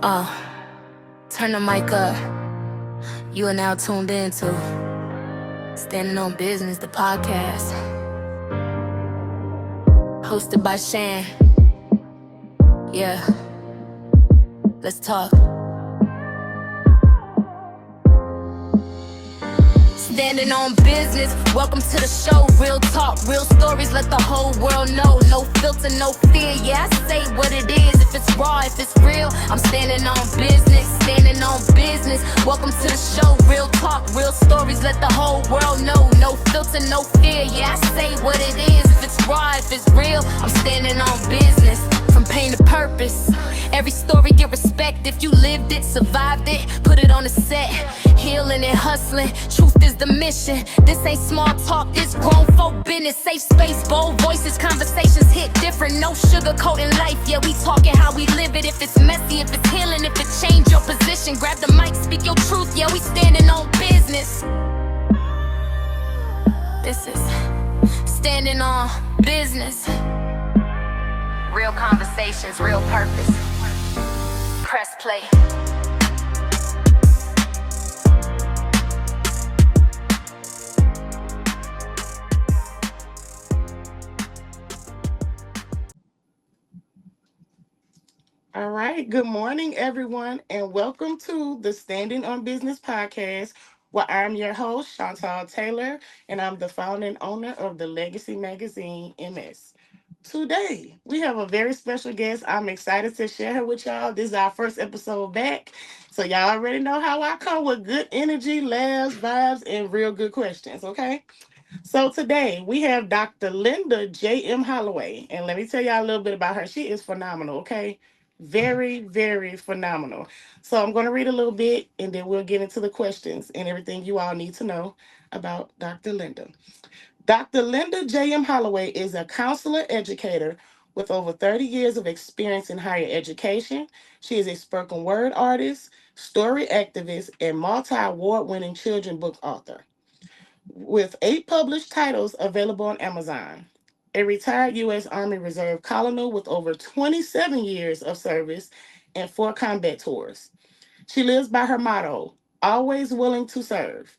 Uh, Turn the mic up. You are now tuned in to Standing on Business, the podcast, hosted by Shan. Yeah, let's talk. Standing on business, welcome to the show. Real talk, real stories, let the whole world know. No filter, no fear, yeah, I say what it is. If it's raw, if it's real, I'm standing on business, standing on business. Welcome to the show, real talk, real stories, let the whole world know. No filter, no fear, yeah, I say what it is. If it's raw, if it's real, I'm standing on business. From pain to purpose, every story get respect. If you lived it, survived it, put it on the set. Healing and hustling, truth is the mission. This ain't small talk, this grown folk business. Safe space, bold voices, conversations hit different. No sugarcoating life, yeah, we talking how we live it. If it's messy, if it's healing, if it change your position, grab the mic, speak your truth, yeah, we standing on business. This is standing on business. Real conversations, real purpose. Press play. All right. Good morning, everyone, and welcome to the Standing on Business podcast, where I'm your host, Chantal Taylor, and I'm the founder and owner of the Legacy magazine, MS. Today, we have a very special guest. I'm excited to share her with y'all. This is our first episode back. So, y'all already know how I come with good energy, laughs, vibes, and real good questions, okay? So today we have Dr. Linda J.M. Holloway. And let me tell y'all a little bit about her. She is phenomenal, okay? Very, very phenomenal. So I'm going to read a little bit and then we'll get into the questions and everything you all need to know about Dr. Linda. Dr. Linda J.M. Holloway is a counselor educator with over 30 years of experience in higher education. She is a spoken word artist, story activist, and multi award winning children book author with 8 published titles available on Amazon. A retired U.S. Army Reserve colonel with over 27 years of service and 4 combat tours. She lives by her motto, always willing to serve.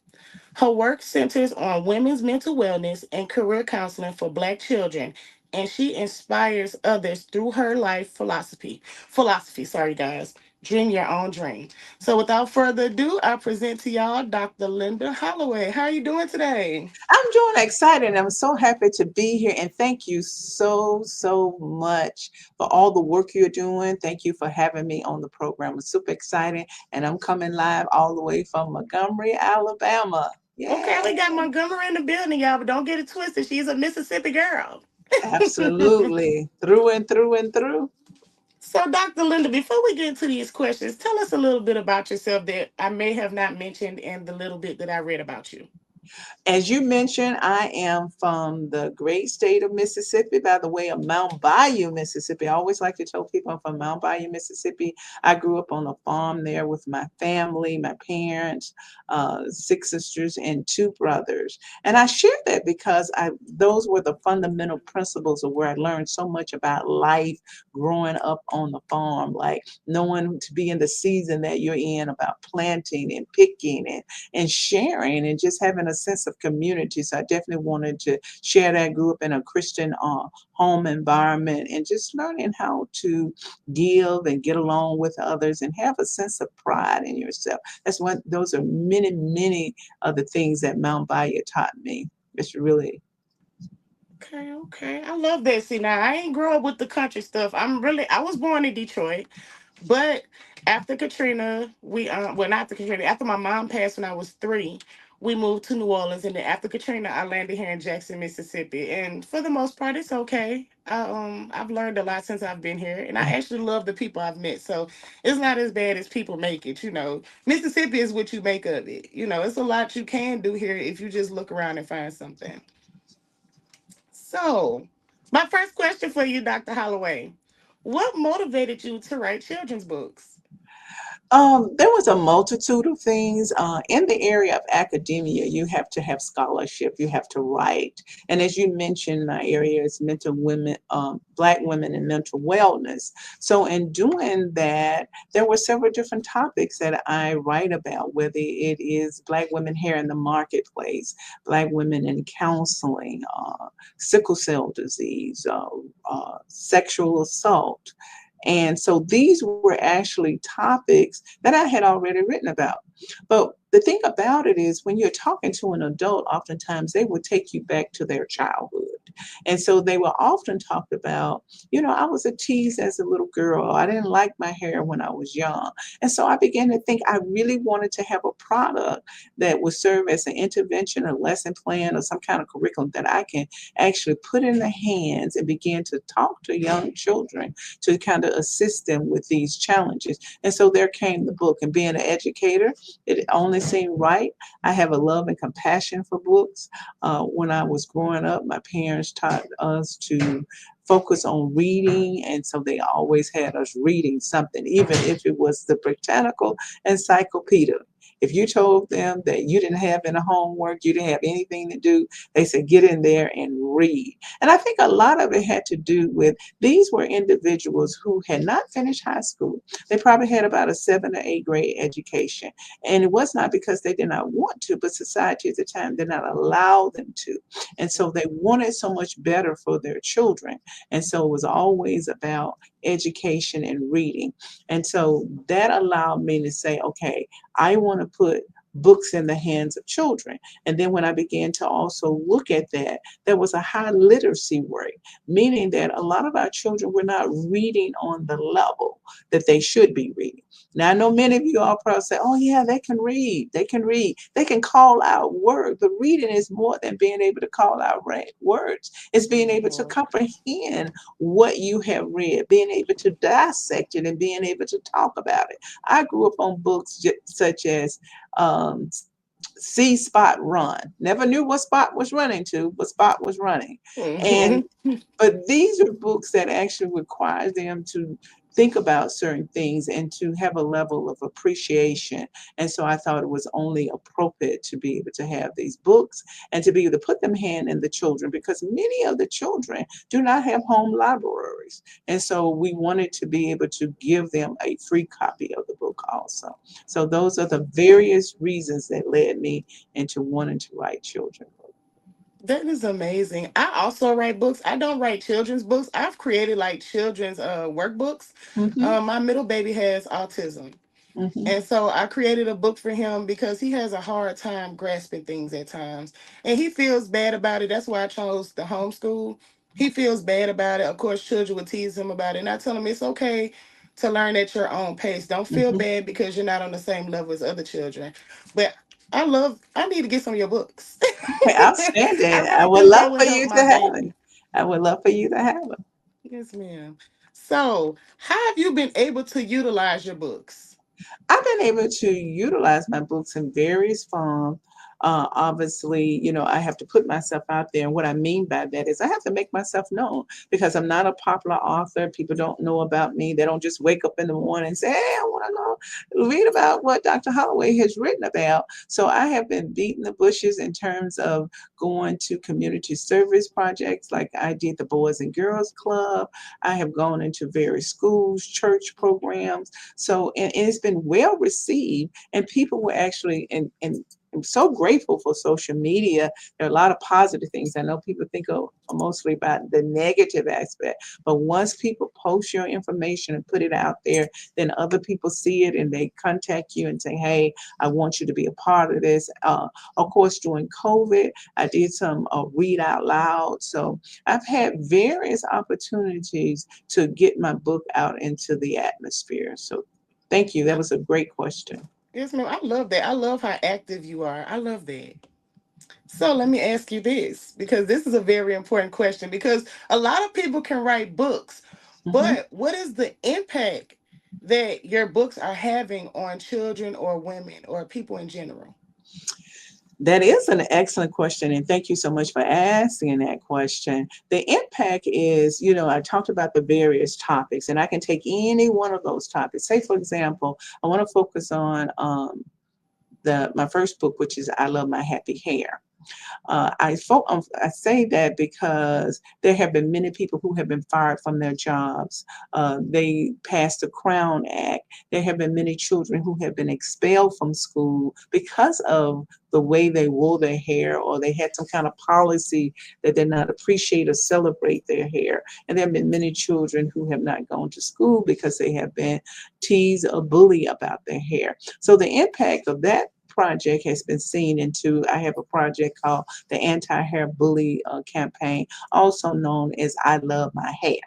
Her work centers on women's mental wellness and career counseling for Black children, and she inspires others through her life philosophy. Philosophy, sorry guys. Dream your own dream. So without further ado, I present to y'all Dr. Linda Holloway. How are you doing today? I'm doing excited. I'm so happy to be here. And thank you so much for all the work you're doing. Thank you for having me on the program. It's super exciting. And I'm coming live all the way from Montgomery, Alabama. Okay, we got Yay. Montgomery in the building, y'all, but don't get it twisted. She's a Mississippi girl. Absolutely. Through and through and through. So, Dr. Linda, before we get into these questions, tell us a little bit about yourself that I may have not mentioned in the little bit that I read about you. As you mentioned, I am from the great state of Mississippi, by the way of Mount Bayou, Mississippi. I always like to tell people I'm from Mount Bayou, Mississippi. I grew up on a farm there with my family, my parents, 6 sisters, and 2 brothers. And I share that because those were the fundamental principles of where I learned so much about life growing up on the farm, like knowing to be in the season that you're in, about planting and picking and sharing and just having a sense of community. So I definitely wanted to share that. I grew up in a Christian home environment and just learning how to give and get along with others and have a sense of pride in yourself. Those are many of the things that Mount Bayou taught me. It's really Okay, okay. I love that. See, now I ain't grow up with the country stuff. I was born in Detroit, but after Katrina, well, not after Katrina, after my mom passed when I was 3, we moved to New Orleans, and then after Katrina, I landed here in Jackson, Mississippi. And for the most part, it's okay. I've learned a lot since I've been here, and I actually love the people I've met. So it's not as bad as people make it. Mississippi is what you make of it. It's a lot you can do here if you just look around and find something. So, my first question for you, Dr. Holloway, what motivated you to write children's books? There was a multitude of things. In the area of academia, you have to have scholarship, you have to write. And as you mentioned, my area is mental women, Black women and mental wellness. So in doing that, there were several different topics that I write about, whether it is Black women here in the marketplace, Black women in counseling, sickle cell disease, sexual assault. And so these were actually topics that I had already written about. But the thing about it is, when you're talking to an adult, oftentimes they will take you back to their childhood. And so they will often talk about, I was a tease as a little girl. I didn't like my hair when I was young. And so I began to think I really wanted to have a product that would serve as an intervention or lesson plan or some kind of curriculum that I can actually put in the hands and begin to talk to young children to kind of assist them with these challenges. And so there came the book. And being an educator, it only seemed right. I have a love and compassion for books. When I was growing up, my parents taught us to focus on reading, and so they always had us reading something, even if it was the Britannical Encyclopedia. If you told them that you didn't have any homework, you didn't have anything to do, they said get in there and read. And I think a lot of it had to do with these were individuals who had not finished high school. They probably had about a 7 or 8 grade education. And it was not because they did not want to, but society at the time did not allow them to. And so they wanted so much better for their children. And so it was always about education and reading. And so that allowed me to say, okay, I want to put books in the hands of children. And then when I began to also look at that, there was a high literacy rate, meaning that a lot of our children were not reading on the level that they should be reading. Now, I know many of you all probably say, oh, yeah, they can read. They can read. They can call out words. But reading is more than being able to call out words. It's being able to Mhm. comprehend what you have read, being able to dissect it, and being able to talk about it. I grew up on books such as um, See Spot Run. Never knew what Spot was running to, but Spot was running. And Mhm. but these are books that actually require them to think about certain things and to have a level of appreciation. And so I thought it was only appropriate to be able to have these books and to be able to put them hand in the children, because many of the children do not have home libraries. And so we wanted to be able to give them a free copy of the book also. So those are the various reasons that led me into wanting to write children books. That is amazing. I also write books. I don't write children's books. I've created like children's workbooks. Mm-hmm, My middle baby has autism. mm-hmm, And so I created a book for him because he has a hard time grasping things at times. And he feels bad about it. That's why I chose the homeschool. He feels bad about it. Of course, children would tease him about it. And I tell him it's okay to learn at your own pace. Don't feel mm-hmm. bad because you're not on the same level as other children. But I need to get some of your books. Okay, I outstanding. I really would think that love would for help you to my have it. baby. I would love for you to have it. Yes, ma'am. So, how have you been able to utilize your books? I've been able to utilize my books in various forms. Obviously, I have to put myself out there. And what I mean by that is I have to make myself known, because I'm not a popular author. People don't know about me. They don't just wake up in the morning and say, hey, I want to know, read about what Dr. Holloway has written about. So I have been beating the bushes in terms of going to community service projects, like I did the Boys and Girls Club. I have gone into various schools, church programs. So, and it's been well received, and people were actually, and I'm so grateful for social media. There are a lot of positive things. I know people think of mostly about the negative aspect, but once people post your information and put it out there, then other people see it and they contact you and say, hey, I want you to be a part of this. Of course, during COVID, I did some read out loud. So I've had various opportunities to get my book out into the atmosphere. So thank you. That was a great question. Yes, ma'am. I love that. I love how active you are. I love that. So let me ask you this, because this is a very important question, because a lot of people can write books, Mhm. but what is the impact that your books are having on children or women or people in general? That is an excellent question, and thank you so much for asking that question. The impact is, I talked about the various topics, and I can take any one of those topics. Say, for example, I want to focus on my first book, which is I Love My Happy Hair. I say that because there have been many people who have been fired from their jobs. They passed the Crown Act. There have been many children who have been expelled from school because of the way they wore their hair, or they had some kind of policy that did not appreciate or celebrate their hair. And there have been many children who have not gone to school because they have been teased or bullied about their hair. So the impact of that project has been seen into, I have a project called the Anti-Hair Bully Campaign, also known as I Love My Hair.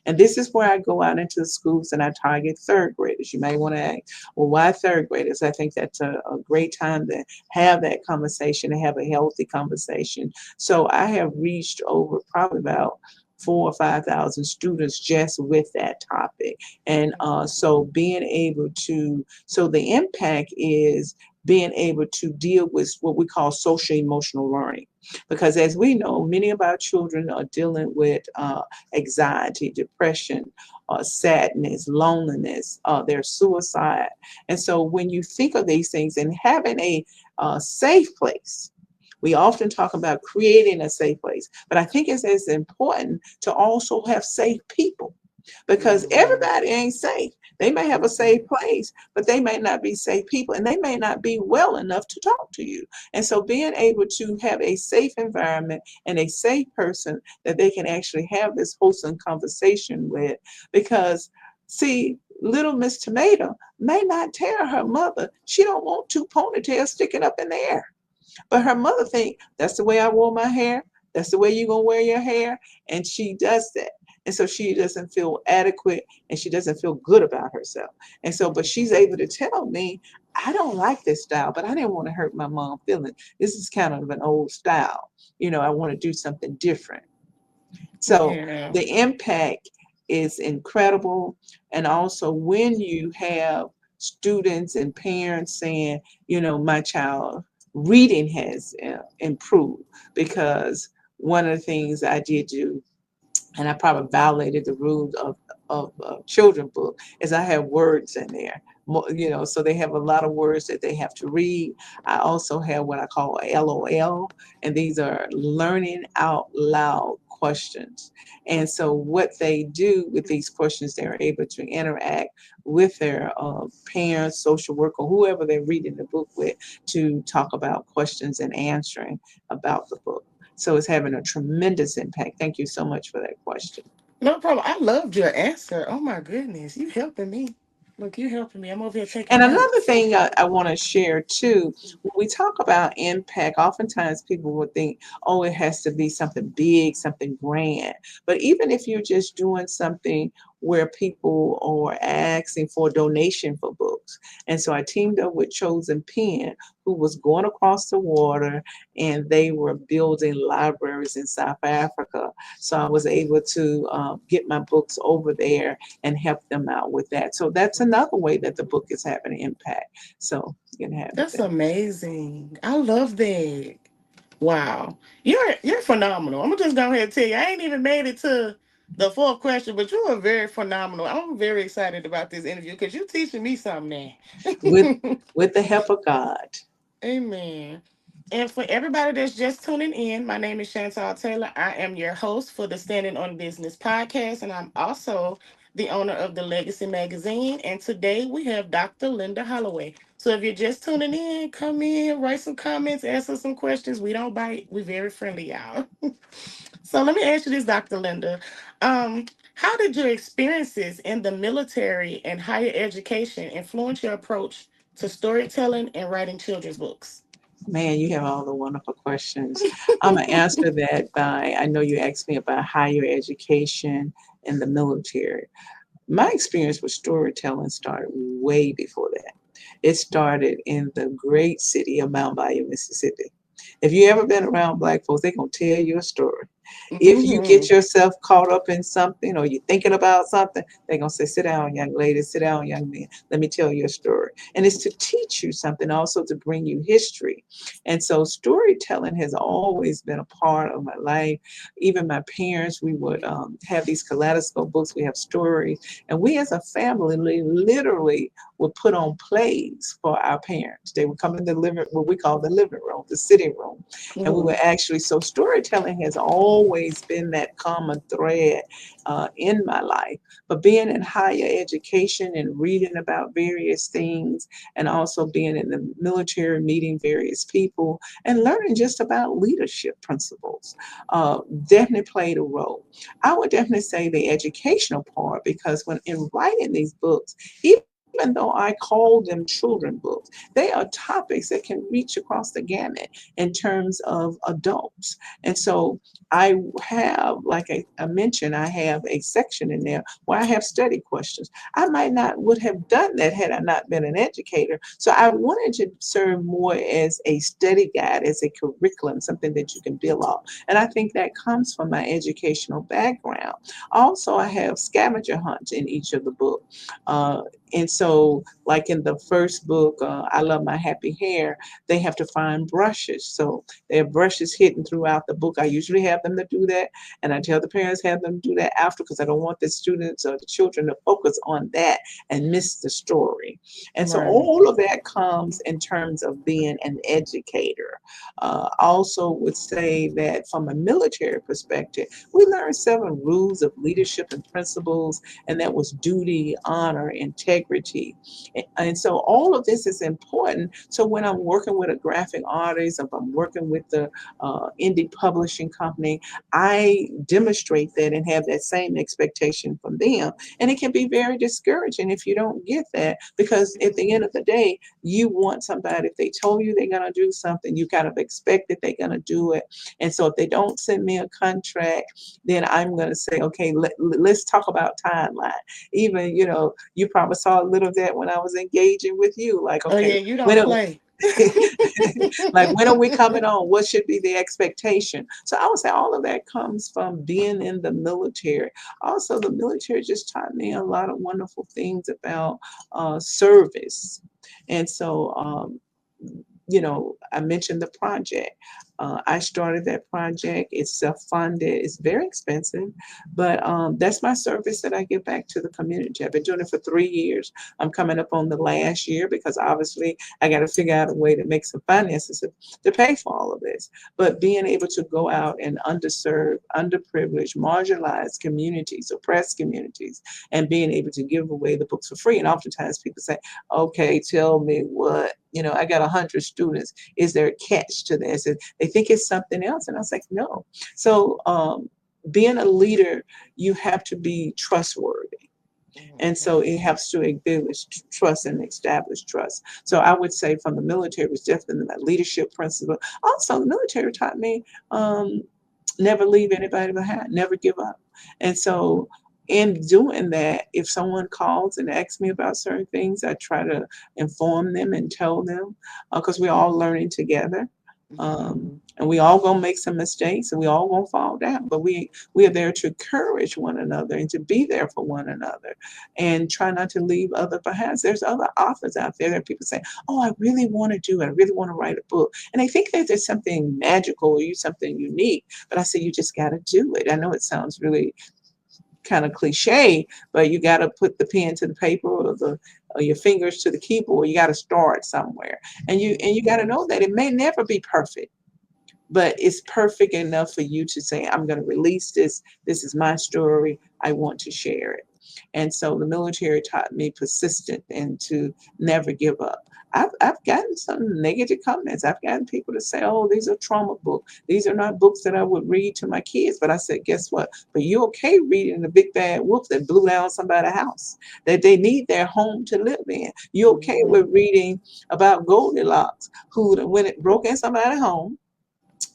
And this is where I go out into the schools and I target third graders. You may want to ask, well, why third graders? I think that's a great time to have that conversation and have a healthy conversation. So I have reached over probably about 4 or 5 thousand students just with that topic. And so being able to, so the impact is being able to deal with what we call social emotional learning. Because as we know, many of our children are dealing with anxiety, depression, sadness, loneliness, their suicide. And so when you think of these things and having a safe place, we often talk about creating a safe place, but I think it's as important to also have safe people, because everybody ain't safe. They may have a safe place, but they may not be safe people, and they may not be well enough to talk to you. And so being able to have a safe environment and a safe person that they can actually have this wholesome conversation with, because see, little Miss Tomato may not tell her mother she don't want two ponytails sticking up in the air. But her mother think that's the way I wore my hair. That's the way you're gonna wear your hair. And she does that. And so she doesn't feel adequate and she doesn't feel good about herself. And so, but she's able to tell me, I don't like this style, but I didn't want to hurt my mom feeling. This is kind of an old style. I want to do something different. So Yeah. the impact is incredible. And also when you have students and parents saying, my child reading has improved, because one of the things I did do, and I probably violated the rules of children book, is I have words in there. So they have a lot of words that they have to read. I also have what I call a LOL, and these are learning out loud questions. And so what they do with these questions, they're able to interact with their parents, social worker, whoever they're reading the book with, to talk about questions and answering about the book. So it's having a tremendous impact. Thank you so much for that question. No problem. I loved your answer. Oh my goodness. You helping me. Look, you helping me. I'm over here taking And another notes. thing I want to share too, when we talk about impact, oftentimes people will think, oh, it has to be something big, something grand. But even if you're just doing something where people are asking for a donation for books. And so I teamed up with Chosen Pen, who was going across the water, and they were building libraries in South Africa. So I was able to get my books over there and help them out with that. So that's another way that the book is having an impact. So you can have That's that. amazing. I love that. Wow. You're phenomenal. I'm gonna just go ahead and tell you, I ain't even made it to the fourth question, but you are very phenomenal. I'm very excited about this interview because you're teaching me something with now. with the help of God. Amen. And for everybody that's just tuning in, my name is Chantal Taylor. I am your host for the Standing on Business podcast, and I'm also the owner of the Legacy magazine. And today we have Dr. Linda Holloway. So if you're just tuning in, come in, write some comments, answer some questions. We don't bite. We're very friendly, y'all. So let me ask you this, Dr. Linda. Um, how did your experiences in the military and higher education influence your approach to storytelling and writing children's books? Man, you have all the wonderful questions. I'm gonna answer that by, I know you asked me about higher education and the military. My experience with storytelling started way before that. It started in the great city of Mount Bayou, Mississippi. If you ever been around black folks, they're gonna tell you a story. If you get Mm-hmm. yourself caught up in something or you're thinking about something, they're going to say, sit down, young lady, sit down, young man. Let me tell you a story. And it's to teach you something, also to bring you history. And so storytelling has always been a part of my life. Even my parents, we would have these kaleidoscope books. We have stories. And we as a family literally would put on plays for our parents. They would come in the living, what we call the living room, the sitting room. And we Mm-hmm. would actually, so storytelling has always been that common thread in my life. But being in higher education and reading about various things, and also being in the military, meeting various people, and learning just about leadership principles, definitely played a role. I would definitely say the educational part, because when in writing these books, even though I call them children books, they are topics that can reach across the gamut in terms of adults. And so I have, like I mentioned, I have a section in there where I have study questions. I might not would have done that had I not been an educator. So I wanted to serve more as a study guide, as a curriculum, something that you can build off. And I think that comes from my educational background. Also, I have scavenger hunts in each of the books. And so, like in the first book, I Love My Happy Hair, they have to find brushes. So there are brushes hidden throughout the book. I usually have them to do that. And I tell the parents, have them do that after, because I don't want the students or the children to focus on that and miss the story. And so Right. all of that comes in terms of being an educator. Also would say that from a military perspective, we learned 7 rules of leadership and principles, and that was duty, honor, integrity. And so all of this is important. So when I'm working with a graphic artist, if I'm working with the indie publishing company, I demonstrate that and have that same expectation from them. And it can be very discouraging if you don't get that, because at the end of the day, you want somebody, if they told you they're going to do something, you kind of expect that they're going to do it. And so if they don't send me a contract, then I'm going to say, okay, let's talk about timeline. Even, you probably saw a little of that when I was engaging with you. Like, Oh okay, yeah, you when don't are, play. like, when are we coming on? What should be the expectation? So I would say all of that comes from being in the military. Also, the military just taught me a lot of wonderful things about service. And so, I mentioned the project. I started that project. It's self-funded. It's very expensive, but that's my service that I give back to the community. I've been doing it for 3 years. I'm coming up on the last year, because obviously I got to figure out a way to make some finances to pay for all of this. But being able to go out and underserved, underprivileged, marginalized communities, oppressed communities, and being able to give away the books for free. And oftentimes people say, okay, tell me what, I got 100 students. Is there a catch to this? And they think it's something else. And I was like, no. So being a leader, you have to be trustworthy. And so it helps to build trust and establish trust. So I would say from the military, it was definitely that leadership principle. Also, the military taught me never leave anybody behind, never give up. And so in doing that, if someone calls and asks me about certain things, I try to inform them and tell them, because we're all learning together. Mm-hmm. And we all gonna make some mistakes, and we all gonna fall down, but we are there to encourage one another and to be there for one another, and try not to leave other behind. There's other authors out there that people say, oh, I really want to do it, I really want to write a book, and they think that there's something magical or you something unique. But I say, you just got to do it. I know it sounds really kind of cliche, but you got to put the pen to the paper, or your fingers to the keyboard. You got to start somewhere, and you got to know that it may never be perfect, but it's perfect enough for you to say, I'm going to release this. This is my story. I want to share it. And so the military taught me persistent and to never give up. I've gotten some negative comments. I've gotten people to say, oh, these are trauma books. These are not books that I would read to my kids. But I said, guess what? But you okay reading the big bad wolf that blew down somebody's house, that they need their home to live in? You okay Mm-hmm. with reading about Goldilocks, who when it broke in somebody's home,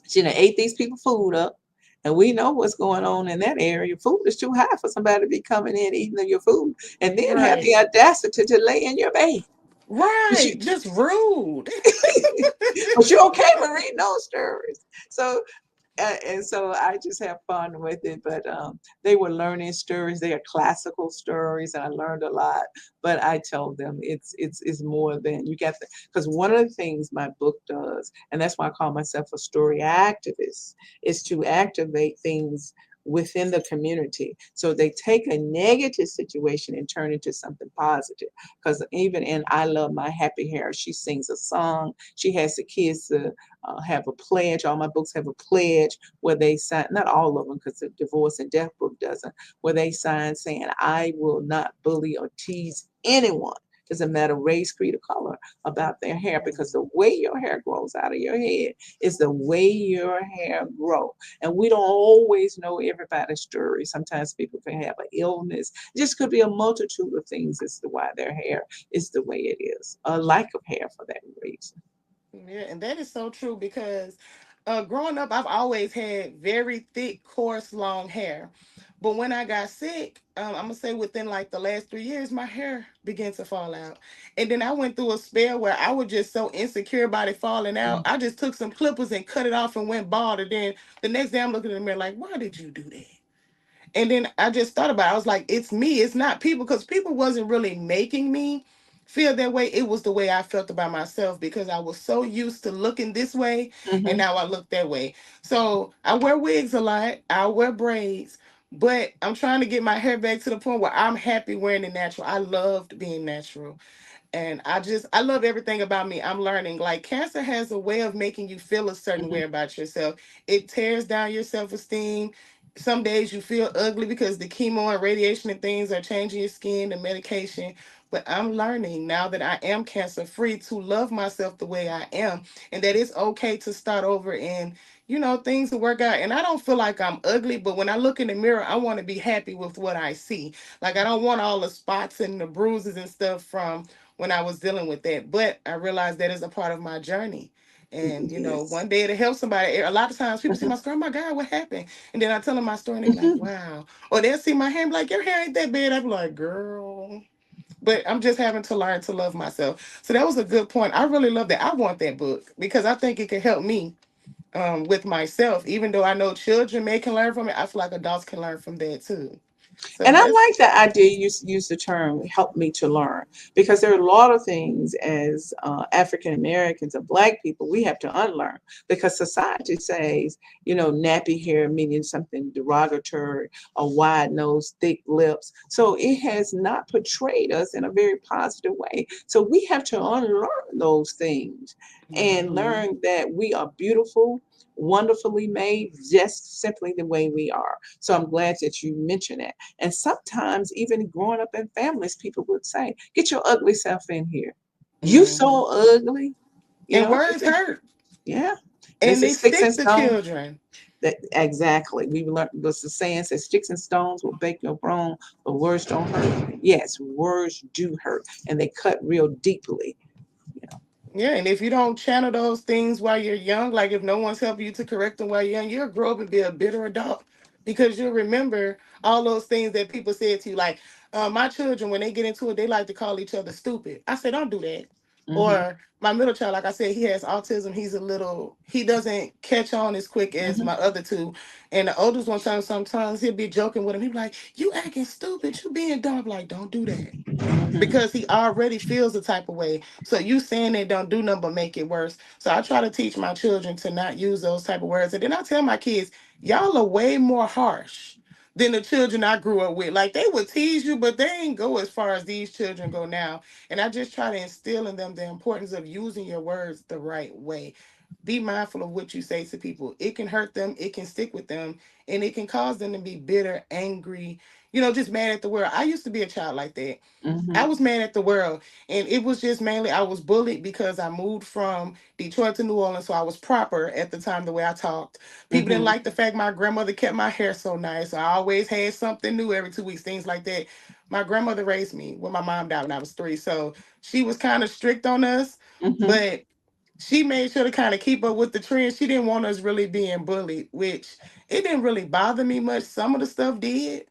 she done ate these people food up. And we know what's going on in that area. Food is too high for somebody to be coming in eating your food, and then have the Right. audacity to lay in your bed. But Right. you, Just rude. but you're okay with reading those stories. So And so I just have fun with it. But they were learning stories. They are classical stories, and I learned a lot. But I told them it's more than you get. Because one of the things my book does, and that's why I call myself a story activist, is to activate things within the community. So they take a negative situation and turn it into something positive. Because even in I Love My Happy Hair, she sings a song. She has the kids to have a pledge. All my books have a pledge where they sign, not all of them, because the divorce and death book doesn't, where they sign saying, I will not bully or tease anyone. Doesn't matter race, creed, or color about their hair, because the way your hair grows out of your head is the way your hair grows. And we don't always know everybody's story. Sometimes people can have an illness. It just could be a multitude of things as to why their hair is the way it is. A lack of hair for that reason. Yeah, and that is so true because growing up, I've always had very thick, coarse, long hair. But when I got sick, I'm gonna say within like the last 3 years, my hair began to fall out. And then I went through a spell where I was just so insecure about it falling out. I just took some clippers and cut it off and went bald. And then the next day, I'm looking in the mirror like, why did you do that? And then I just thought about it. I was like, it's me, it's not people, because people wasn't really making me feel that way. It was the way I felt about myself because I was so used to looking this way and Mm-hmm. now I look that way. So I wear wigs a lot, I wear braids, but I'm trying to get my hair back to the point where I'm happy wearing it natural. I loved being natural. And I love everything about me. I'm learning. Like cancer has a way of making you feel a certain Mm-hmm. way about yourself. It tears down your self-esteem. Some days you feel ugly because the chemo and radiation and things are changing your skin, the medication. But I'm learning now that I am cancer free to love myself the way I am, and that it's okay to start over and things will work out. And I don't feel like I'm ugly, but when I look in the mirror, I want to be happy with what I see. Like I don't want all the spots and the bruises and stuff from when I was dealing with that. But I realized that is a part of my journey. And Yes. one day it'll help somebody. A lot of times people see Mm-hmm. my story, oh my God, what happened? And then I tell them my story and they be like, Mm-hmm. wow. Or they'll see my hair and be like, your hair ain't that bad. I be like, girl. But I'm just having to learn to love myself. So that was a good point. I really love that. I want that book because I think it can help me with myself. Even though I know children may can learn from it, I feel like adults can learn from that too. So And I that's like the idea you use the term "help me to learn" because there are a lot of things as African Americans and Black people we have to unlearn because society says nappy hair meaning something derogatory, a wide nose, thick lips. So it has not portrayed us in a very positive way. So we have to unlearn those things and Mhm. learn that we are beautiful, wonderfully made, just simply the way we are. So I'm glad that you mentioned that. And sometimes, even growing up in families, people would say, "Get your ugly self in here. You Mhm. so ugly." And words They say, hurt. yeah. They And say they sticks and stick to stones. children. That exactly. We learned was the saying says sticks and stones will break your bone, but words don't hurt. Yes, words do hurt, and they cut real deeply. You know. Yeah, and if you don't channel those things while you're young, like if no one's helping you to correct them while you're young, you'll grow up and be a bitter adult because you'll remember all those things that people said to you. Like my children, when they get into it, they like to call each other stupid. I say, don't do that. Mhm. Or my middle child, like I said, he has autism. He doesn't catch on as quick as Mhm. my other two. And the oldest one, sometimes he'll be joking with him. He'll be like, you acting stupid. You being dumb. I'm like, don't do that Mhm. because he already feels the type of way. So you saying they don't do nothing but make it worse. So I try to teach my children to not use those type of words. And then I tell my kids, y'all are way more harsh than the children I grew up with. Like they would tease you, but they ain't go as far as these children go now. And I just try to instill in them the importance of using your words the right way. Be mindful of what you say to people. It can hurt them, it can stick with them, and it can cause them to be bitter, angry, just mad at the world. I used to be a child like that. I Mhm. was mad at the world. And it was just mainly I was bullied because I moved from Detroit to New Orleans. So I was proper at the time, the way I talked. People didn't Mhm. like the fact my grandmother kept my hair so nice. I always had something new every 2 weeks, things like that. My grandmother raised me when my mom died when I was 3. So she was kind of strict on us, Mhm. but she made sure to kind of keep up with the trend. She didn't want us really being bullied, which it didn't really bother me much. Some of the stuff did,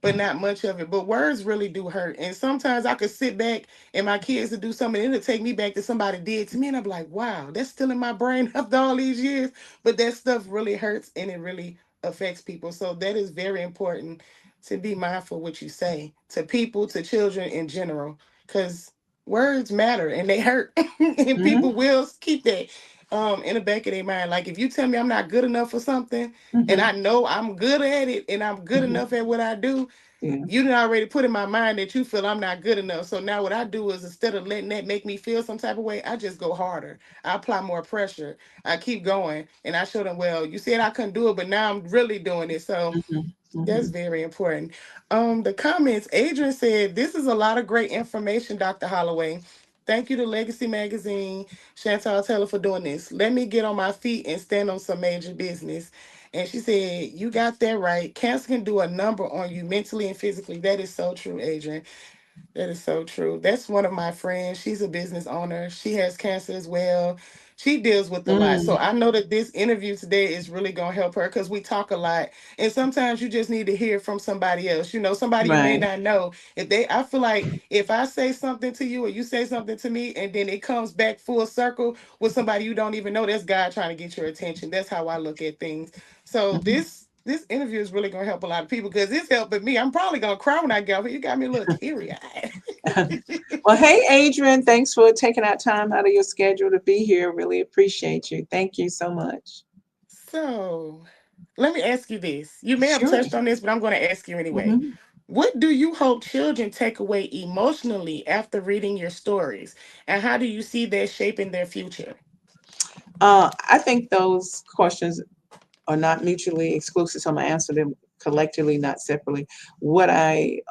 but not much of it. But words really do hurt. And sometimes I could sit back and my kids would do something, and it'll take me back to somebody did to me. And I'm like, wow, that's still in my brain after all these years. But that stuff really hurts and it really affects people. So that is very important to be mindful what you say to people, to children in general. Because words matter and they hurt. And Mm-hmm. people will keep that in the back of their mind. Like if you tell me I'm not good enough for something, and Mm-hmm. I know I'm good at it and I'm good Mm-hmm. enough at what I do, Yeah. you done already put in my mind that you feel I'm not good enough. So now what I do is instead of letting that make me feel some type of way, I just go harder. I apply more pressure. I keep going and I show them, well, you said I couldn't do it, but now I'm really doing it. So Mm-hmm. that's Mm-hmm. very important. The comments, Adrian said, this is a lot of great information, Dr. Holloway. Thank you to Legacy Magazine, Chantal Taylor, for doing this. Let me get on my feet and stand on some major business. And she said, you got that right. Cancer can do a number on you mentally and physically. That is so true, Adrian. That is so true. That's one of my friends. She's a business owner. She has cancer as well. She deals with a lot. So Mm. I know that this interview today is really going to help her because we talk a lot. And sometimes you just need to hear from somebody else. You know, somebody you may Right. not know. If they, I feel like if I say something to you or you say something to me and then it comes back full circle with somebody you don't even know, that's God trying to get your attention. That's how I look at things. So Mhm. this interview is really gonna help a lot of people because it's helping me. I'm probably gonna cry when I get off here. You got me a little teary eyed. Well, hey, Adrian, thanks for taking out time out of your schedule to be here. Really appreciate you. Thank you so much. So let me ask you this. You may have Sure. touched on this, but I'm gonna ask you anyway. Hmm. What do you hope children take away emotionally after reading your stories? And how do you see that shaping their future? I think those questions are not mutually exclusive, so I'm gonna answer them collectively, not separately. What I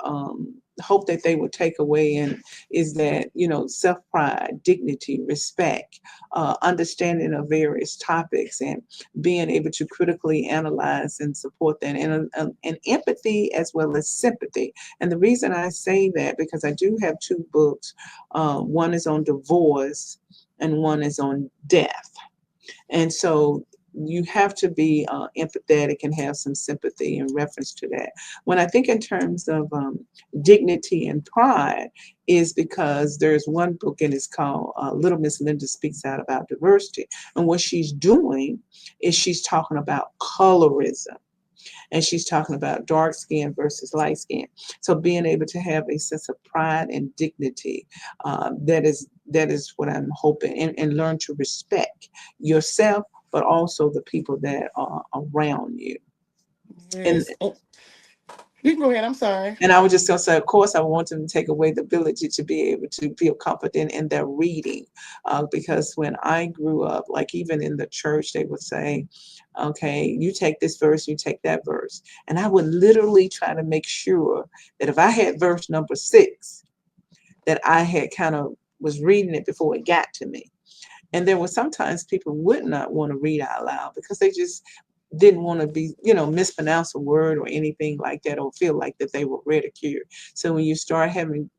hope that they would take away in is that, self pride, dignity, respect, understanding of various topics, and being able to critically analyze and support that, and empathy as well as sympathy. And the reason I say that because I do have two books. One is on divorce, and one is on death, and so you have to be empathetic and have some sympathy in reference to that. When I think in terms of dignity and pride, is because there's one book and it's called Little Miss Linda Speaks Out About Diversity. And what she's doing is she's talking about colorism, and she's talking about dark skin versus light skin. So being able to have a sense of pride and dignity, that is what I'm hoping, and learn to respect yourself, but also the people that are around you. And Yes. Oh, you can go ahead. I'm sorry. and I was just gonna say, of course, I want them to take away the ability to be able to feel confident in their reading, because when I grew up, like even in the church, they would say, "Okay, you take this verse, you take that verse," and I would literally try to make sure that if I had verse number 6, that I had kind of was reading it before it got to me. And there were sometimes people would not want to read out loud because they just didn't want to be, mispronounce a word or anything like that, or feel like that they were ridiculed. So when you start having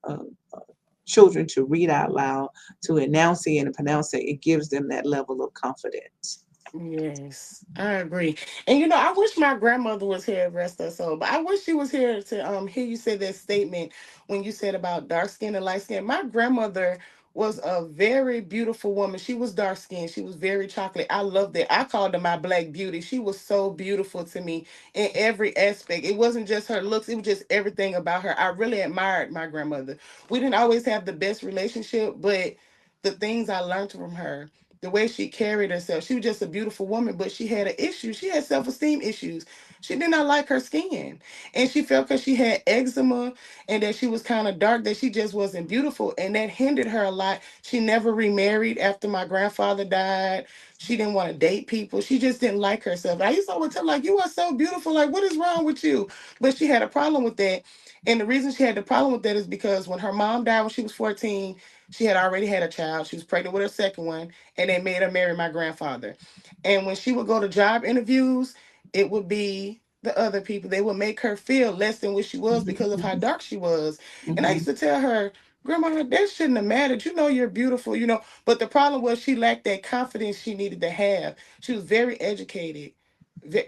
children to read out loud, to enunciate and pronounce it, it gives them that level of confidence. Yes, I agree. And I wish my grandmother was here, rest her soul. But I wish she was here to hear you say that statement when you said about dark skin and light skin. My grandmother was a very beautiful woman. She was dark skinned. She was very chocolate. I loved it. I called her my black beauty. She was so beautiful to me in every aspect. It wasn't just her looks, it was just everything about her. I really admired my grandmother. We didn't always have the best relationship, but the things I learned from her, the way she carried herself. She was just a beautiful woman, but she had an issue. She had self-esteem issues. She did not like her skin. And she felt because she had eczema and that she was kind of dark, that she just wasn't beautiful. And that hindered her a lot. She never remarried after my grandfather died. She didn't want to date people. She just didn't like herself. I used to always tell her, like, you are so beautiful. Like, what is wrong with you? But she had a problem with that. And the reason she had the problem with that is because when her mom died when she was 14, she had already had a child. She was pregnant with her second one, and they made her marry my grandfather. And when she would go to job interviews, it would be the other people. They would make her feel less than what she was because of how Mhm, dark she was. And I mhm, used to tell her, Grandma, that shouldn't have mattered. You know you're beautiful, you know. But the problem was she lacked that confidence she needed to have. She was very educated,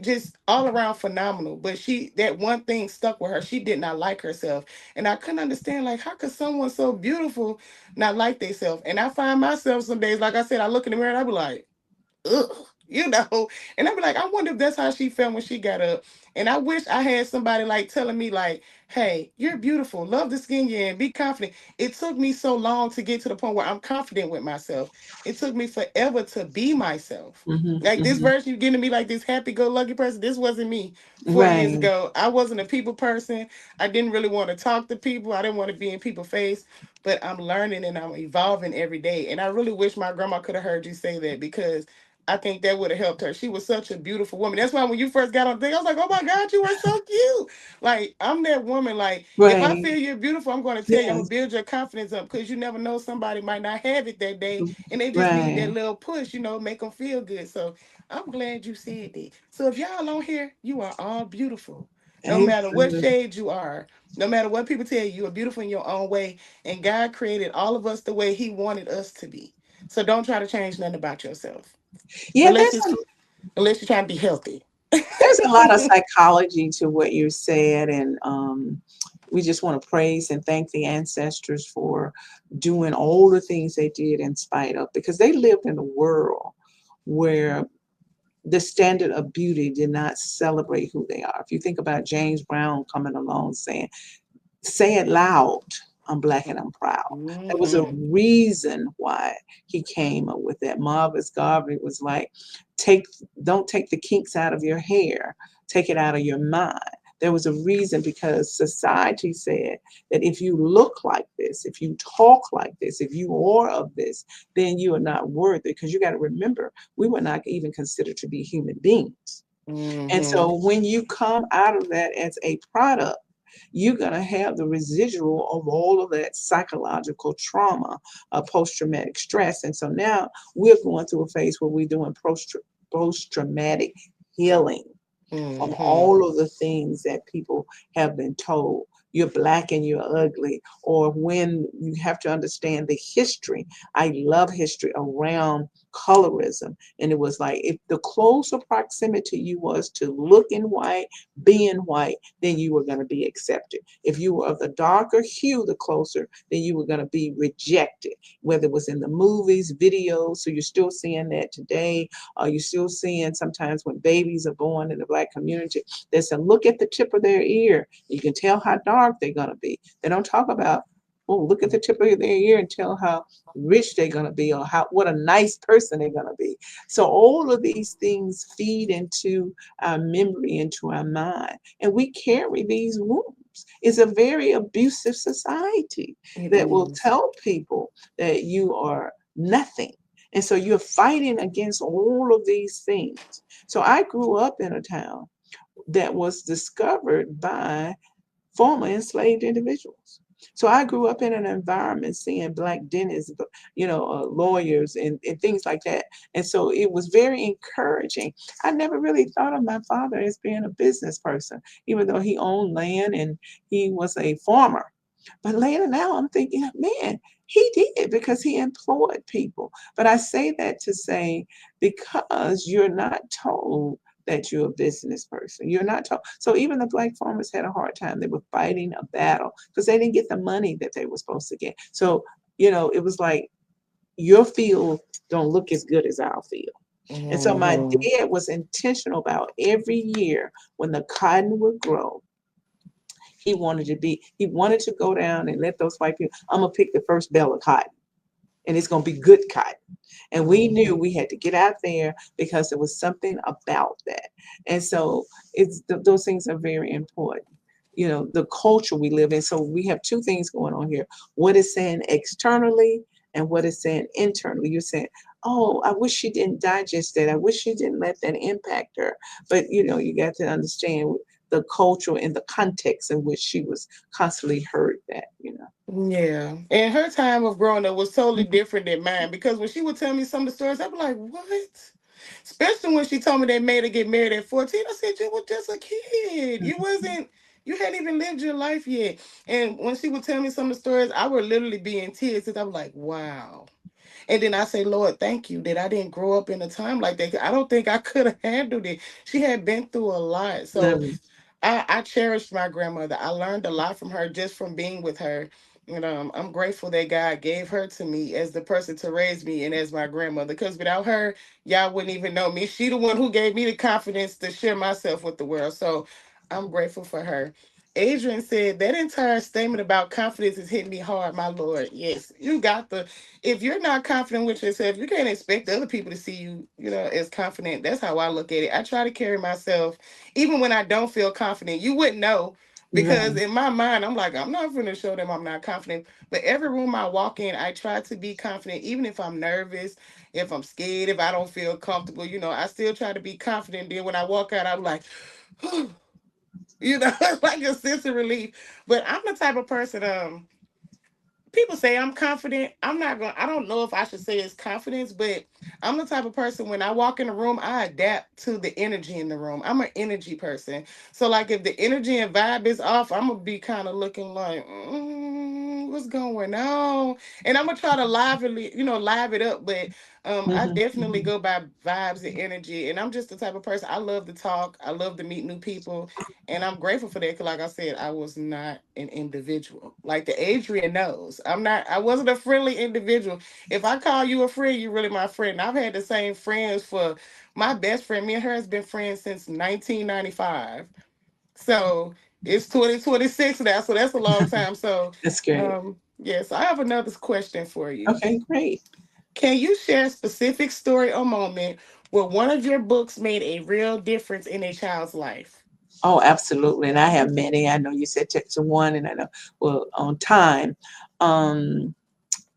just all around phenomenal. But she, that one thing stuck with her. She did not like herself, and I couldn't understand, like, how could someone so beautiful not like themselves? And I find myself some days, like I said, I look in the mirror and I be like, ugh, you know. And I'd be like, I wonder if that's how she felt when she got up. And I wish I had somebody like telling me, like, hey, you're beautiful, love the skin you're in, be confident. It took me so long to get to the point where I'm confident with myself. It took me forever to be myself. Hmm. Like this Hmm. version you getting me, like this happy-go-lucky person. This wasn't me 4 years Right. ago. I wasn't a people person. I didn't really want to talk to people. I didn't want to be in people's face. But I'm learning and I'm evolving every day. And I really wish my grandma could have heard you say that, because I think that would have helped her. She was such a beautiful woman. That's why when you first got on the thing, I was like, oh my God, you are so cute. Like, I'm that woman. Like, if I Right. feel you're beautiful, I'm going to tell you, I'm going to Yes. build your confidence up, because you never know, somebody might not have it that day and they just need that Right. little push, make them feel good. So I'm glad you said that. So if y'all on here, you are all beautiful. No matter what Absolutely. shade you are, no matter what people tell you, you are beautiful in your own way. And God created all of us the way He wanted us to be. So don't try to change nothing about yourself. Yeah, Unless it's unless you're trying to be healthy. there's a lot of psychology to what you said, and we just want to praise and thank the ancestors for doing all the things they did in spite of, because they lived in a world where the standard of beauty did not celebrate who they are. If you think about James Brown coming along saying, say it loud, I'm black and I'm proud. There was a Mm-hmm. reason why he came up with that. Marcus Garvey was like, take don't take the kinks out of your hair, take it out of your mind. There was a reason, because society said that if you look like this, if you talk like this, if you are of this, then you are not worthy. Because you got to remember, we were not even considered to be human beings. And Mm-hmm. so when you come out of that as a product, you're going to have the residual of all of that psychological trauma, post traumatic stress. And so now we're going through a phase where we're doing post traumatic healing from Mm-hmm. all of the things that people have been told. You're black and you're ugly, or when you have to understand the history. I love history around colorism. And it was like, if the closer proximity you was to looking white, being white, then you were going to be accepted. If you were of the darker hue, the closer, then you were going to be rejected, whether it was in the movies, videos. So you're still seeing that today. You're still seeing sometimes when babies are born in the black community, they say, look at the tip of their ear. You can tell how dark they're going to be. They don't talk about, oh, look at the tip of their ear and tell how rich they're going to be, or how what a nice person they're going to be. So all of these things feed into our memory, into our mind, and we carry these wounds. It's a very abusive society It that will is. tell people that you are nothing. And so you're fighting against all of these things. So I grew up in a town that was discovered by former enslaved individuals. So I grew up in an environment seeing black dentists, lawyers and things like that. And so it was very encouraging. I never really thought of my father as being a business person, even though he owned land and he was a farmer. But later now I'm thinking, man, he did, because he employed people. But I say that to say, because you're not told that you're a business person. You're not told. So even the black farmers had a hard time. They were fighting a battle because they didn't get the money that they were supposed to get. So, it was like, your field don't look as good as our field. And so my Mm-hmm. dad was intentional about every year when the cotton would grow, he wanted to go down and let those white people, I'm gonna pick the first bale of cotton, and it's going to be good cotton. And we knew Mm-hmm. we had to get out there because there was something about that. And so those things are very important. The culture we live in. So we have two things going on here. What is saying externally and what is saying internally. You're saying, oh, I wish she didn't digest that. I wish she didn't let that impact her. But you got to understand the culture and the context in which she was constantly heard that. Yeah. And her time of growing up was totally different than mine, because when she would tell me some of the stories, I'd be like, what? Especially when she told me they made her get married at 14. I said, you were just a kid. You hadn't even lived your life yet. And when she would tell me some of the stories, I would literally be in tears, because I was like, wow. And then I say, Lord, thank you that I didn't grow up in a time like that. I don't think I could have handled it. She had been through a lot. So Literally. I cherished my grandmother. I learned a lot from her just from being with her. And I'm grateful that God gave her to me as the person to raise me and as my grandmother. Because without her, y'all wouldn't even know me. She the one who gave me the confidence to share myself with the world. So I'm grateful for her. Adrian said that entire statement about confidence is hitting me hard, my Lord. Yes, you got the. If you're not confident with yourself, you can't expect other people to see you, as confident. That's how I look at it. I try to carry myself even when I don't feel confident. You wouldn't know because Right. in my mind, I'm like, I'm not going to show them I'm not confident. But every room I walk in, I try to be confident, even if I'm nervous, if I'm scared, if I don't feel comfortable. I still try to be confident. Then when I walk out, I'm like, it's like a sense of relief. But I'm the type of person. People say I'm confident. I don't know if I should say it's confidence, but I'm the type of person when I walk in the room, I adapt to the energy in the room. I'm an energy person. So like if the energy and vibe is off, I'm gonna be kind of looking like, what's going on? And I'm gonna try to live it up, but I Hmm. definitely go by vibes and energy. And I'm just the type of person I love to talk, I love to meet new people. And I'm grateful for that because, like I said, I was not an individual. Like the Adrian knows, I wasn't a friendly individual. If I call you a friend, you're really my friend. I've had the same friends for my best friend. Me and her has been friends since 1995. So it's 2026 now. So that's a long time. So, That's great. yes, I have another question for you. Okay, great. Can you share a specific story or moment where one of your books made a real difference in a child's life? Oh, absolutely. And I have many. I know you said text to one, and I know, well, on time. Um,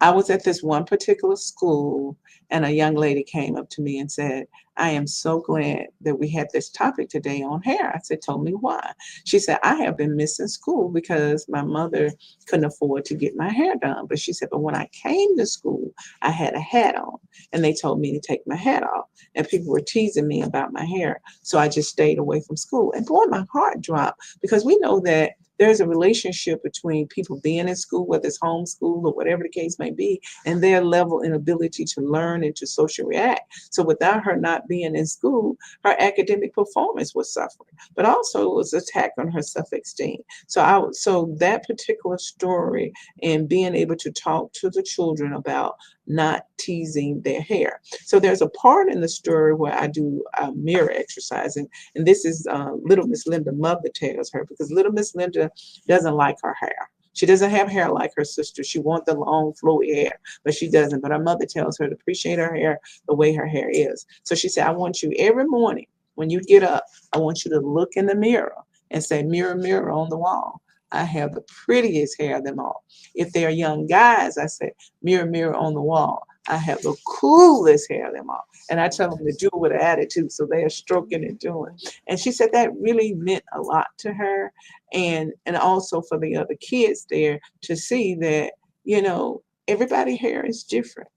I was at this one particular school, and a young lady came up to me and said, I am so glad that we had this topic today on hair. I said, Tell me why. She said, I have been missing school because my mother couldn't afford to get my hair done. But she said, But when I came to school, I had a hat on, and they told me to take my hat off. And people were teasing me about my hair. So I just stayed away from school. And boy, my heart dropped because we know that there's a relationship between people being in school, whether it's homeschool or whatever the case may be, and their level and ability to learn and to social react. So without her not being in school, her academic performance was suffering, but also it was an attack on her self-esteem. So that particular story and being able to talk to the children about not teasing their hair. So there's a part in the story where I do mirror exercising, and this is little Miss Linda mother tells her because little Miss Linda doesn't like her hair. She doesn't have hair like her sister. She wants the long, flowy hair, but she doesn't. But her mother tells her to appreciate her hair the way her hair is. So she said, I want you every morning when you get up, I want you to look in the mirror and say, Mirror, mirror on the wall. I have the prettiest hair of them all. If they're young guys, I say, Mirror, mirror on the wall. I have the coolest hair of them all. And I tell them to do it with an attitude. So they are stroking and doing. And she said that really meant a lot to her, and also for the other kids there to see that everybody hair is different.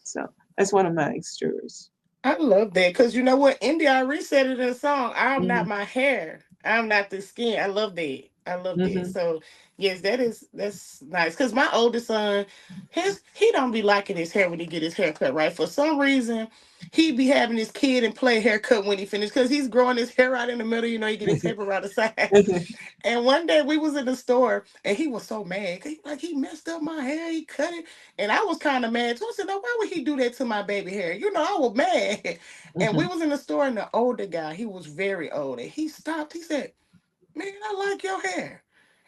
So that's one of my stories. I love that because you know what? India said it in a song. I'm not Hmm. my hair. I'm not the skin. I love that. I love that. Hmm. So yes, that's nice. Because my oldest son, he don't be liking his hair when he get his hair cut, right? For some reason, he be having his kid and play haircut when he finished because he's growing his hair out in the middle. He get it taper around the sides. And one day we was in the store and he was so mad. He messed up my hair. He cut it. And I was kind of mad too. I said, no, why would he do that to my baby hair? I was mad. And we Hmm. was in the store and the older guy, he was very old. And he stopped. He said, man, I like your hair.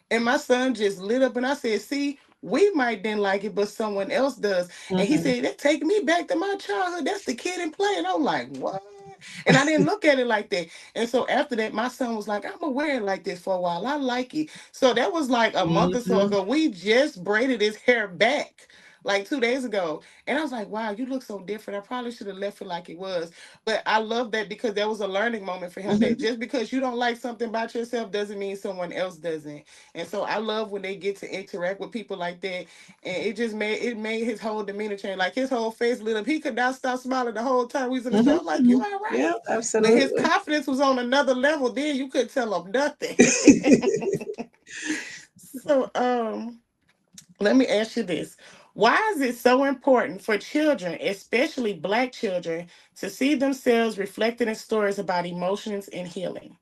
And my son just lit up and I said, see, we might didn't like it, but someone else does. And he Hmm. said, that take me back to my childhood. That's the kid in play. And I'm like, what? And I didn't look at it like that. And so after that, my son was like, I'm gonna wear it like this for a while. I like it. So that was like a month or so Hmm. ago. We just braided his hair back like 2 days ago. And I was like, wow, you look so different. I probably should have left it like it was. But I love that because that was a learning moment for him that Hmm. just because you don't like something about yourself doesn't mean someone else doesn't. And so I love when they get to interact with people like that. And it made his whole demeanor change. Like his whole face lit up. He could not stop smiling the whole time we was in the store. I was like, you Hmm. all Yeah, right. When his absolutely. confidence was on another level, then you couldn't tell him nothing. So let me ask you this. Why is it so important for children, especially Black children, to see themselves reflected in stories about emotions and healing?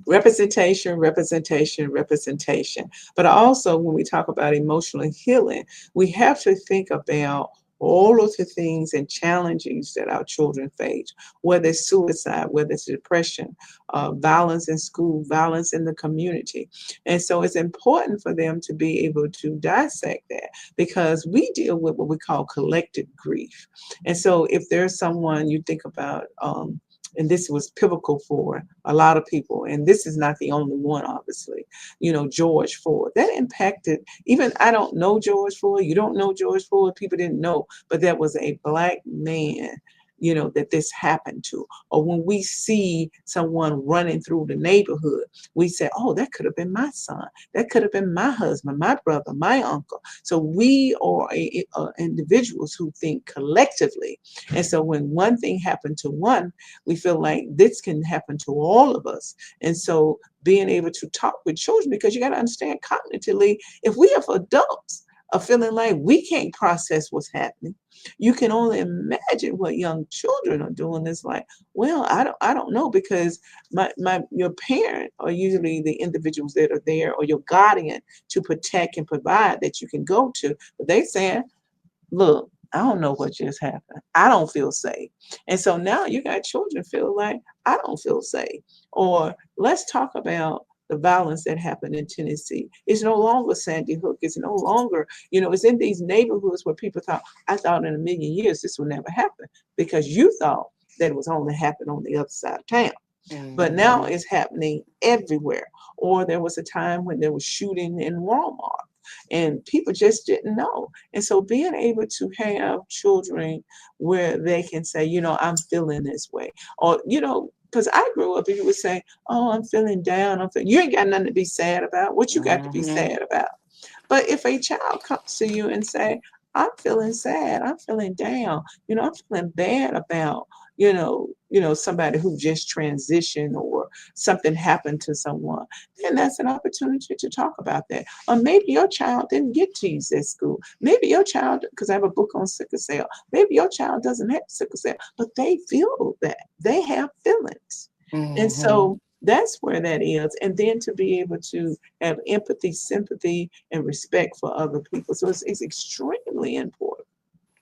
Representation, representation, representation. But also, when we talk about emotional healing, we have to think about all of the things and challenges that our children face, whether it's suicide, whether it's depression, violence in school, violence in the community. And so it's important for them to be able to dissect that because we deal with what we call collective grief. And so if there's someone you think about, and this was pivotal for a lot of people, and this is not the only one, obviously. George Ford, that impacted, even I don't know George Ford, you don't know George Ford, people didn't know, but that was a Black man, that this happened to. Or when we see someone running through the neighborhood, we say, oh, that could have been my son, that could have been my husband, my brother, my uncle. So we are individuals who think collectively. And so when one thing happened to one, we feel like this can happen to all of us. And so being able to talk with children, because you got to understand cognitively, if we have adults are feeling like we can't process what's happening, you can only imagine what young children are doing. It's like, well, I don't know, because your parent are usually the individuals that are there, or your guardian to protect and provide, that you can go to. But they saying, look, I don't know what just happened. I don't feel safe. And so now you got children feel like, I don't feel safe. Or let's talk about the violence that happened in Tennessee. It's no longer Sandy Hook. It's no longer, it's in these neighborhoods where people thought, I thought in a million years this would never happen, because you thought that it was only happen on the other side of town. But now Mhm. it's happening everywhere. Or there was a time when there was shooting in Walmart and people just didn't know. And so being able to have children where they can say, I'm feeling this way. Or, because I grew up and you would say, oh, I'm feeling down. You ain't got nothing to be sad about. What you got to be Mhm. sad about? But if a child comes to you and say, I'm feeling sad, I'm feeling down, I'm feeling bad about, somebody who just transitioned, or something happened to someone, then that's an opportunity to talk about that. Or maybe your child didn't get teased at school. Maybe your child, because I have a book on sickle cell, maybe your child doesn't have sickle cell, but they feel that. They have feelings. And Mhm. so that's where that is. And then to be able to have empathy, sympathy, and respect for other people. So it's extremely important,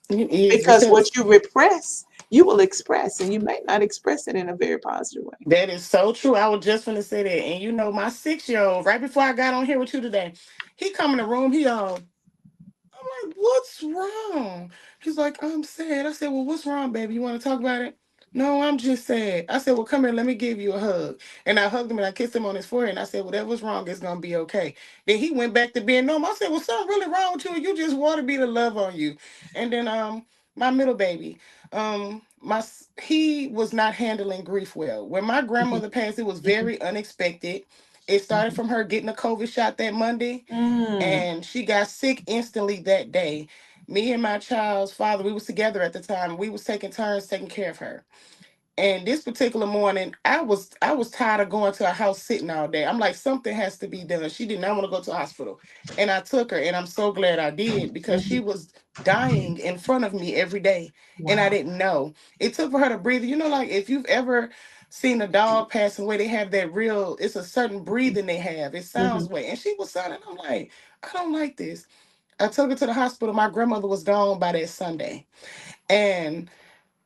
It is because because what you repress, you will express, and you may not express it in a very positive way. that is so true. I was just gonna say that. And my 6-year-old, right before I got on here with you today, he come in the room, I'm like, what's wrong? He's like, I'm sad. I said, well, what's wrong, baby? You want to talk about it? No, I'm just sad. I said, well, come here, let me give you a hug. And I hugged him and I kissed him on his forehead. And I said, whatever's wrong is gonna be okay. Then he went back to being normal. I said, well, something really wrong with you. You just want to be the love on you. And then my middle baby, he was not handling grief well. When my Mhm, grandmother passed, it was mhm, very unexpected. It started mhm. from her getting a COVID shot that Monday, Mm, and she got sick instantly that day. Me and my child's father, we was together at the time. We was taking turns taking care of her. And this particular morning, I was tired of going to her house sitting all day. I'm like, something has to be done. She did not want to go to the hospital. And I took her, and I'm so glad I did, because she mhm. was dying in front of me every day. And I Wow. didn't know. It took for her to breathe. Like if you've ever seen a dog pass away, they have that real, it's a certain breathing they have. It sounds Mhm, way. And she was sounding, I'm like, I don't like this. I took her to the hospital. My grandmother was gone by that Sunday. And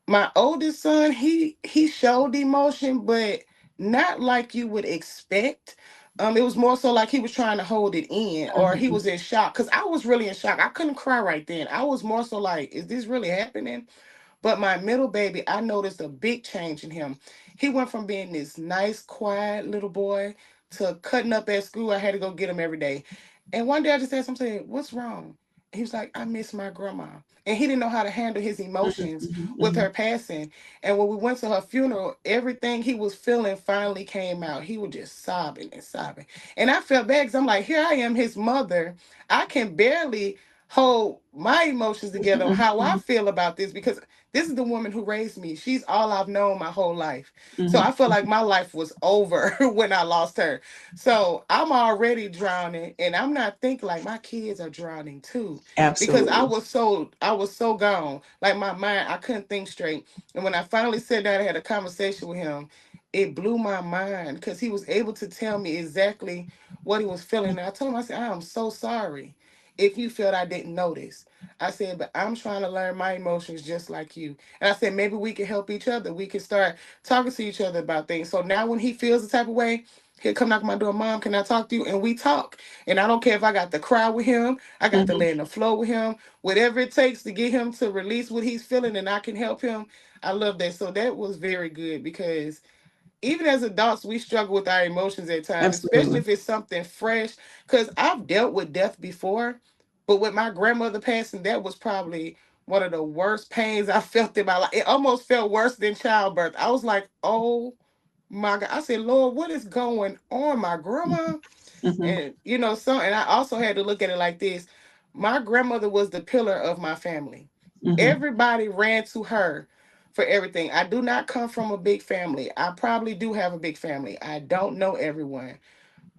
my oldest son, he showed emotion, but not like you would expect. It was more so like he was trying to hold it in, or he mhm, was in shock, because I was really in shock. I couldn't cry right then. I was more so like, is this really happening? But my middle baby, I noticed a big change in him. He went from being this nice, quiet little boy to cutting up at school. I had to go get him every day. And one day I just asked him, said, what's wrong? He was like, I miss my grandma. And he didn't know how to handle his mhm, emotions mhm, with mhm. her passing. And when we went to her funeral, everything he was feeling finally came out. He was just sobbing and sobbing. And I felt bad because I'm like, here I am, his mother. I can barely hold my emotions together on how I Mhm, feel about this, because this is the woman who raised me. She's all I've known my whole life. So mhm, I feel like my life was over when I lost her. So I'm already drowning, and I'm not thinking like my kids are drowning too, because I absolutely. was so I was so gone. Like my mind, I couldn't think straight. And when I finally sat down and had a conversation with him, it blew my mind because he was able to tell me exactly what he was feeling. And I told him, I said, I am so sorry if you felt I didn't notice. I said, but I'm trying to learn my emotions just like you. And I said, maybe we can help each other. We can start talking to each other about things. So now when he feels the type of way, he'll come knock my door, Mom, can I talk to you? And we talk. And I don't care if I got to cry with him, I got to Mhm, lay in the floor with him, whatever it takes to get him to release what he's feeling and I can help him. I love that. So that was very good, because even as adults, we struggle with our emotions at times, especially absolutely. if it's something fresh. Because I've dealt with death before, but with my grandmother passing, that was probably one of the worst pains I felt in my life. It almost felt worse than childbirth. I was like, oh my God. I said, Lord, what is going on? My grandma? Mhm, And and I also had to look at it like this. My grandmother was the pillar of my family. mhm, Everybody ran to her for everything. I do not come from a big family. I probably do have a big family. I don't know everyone.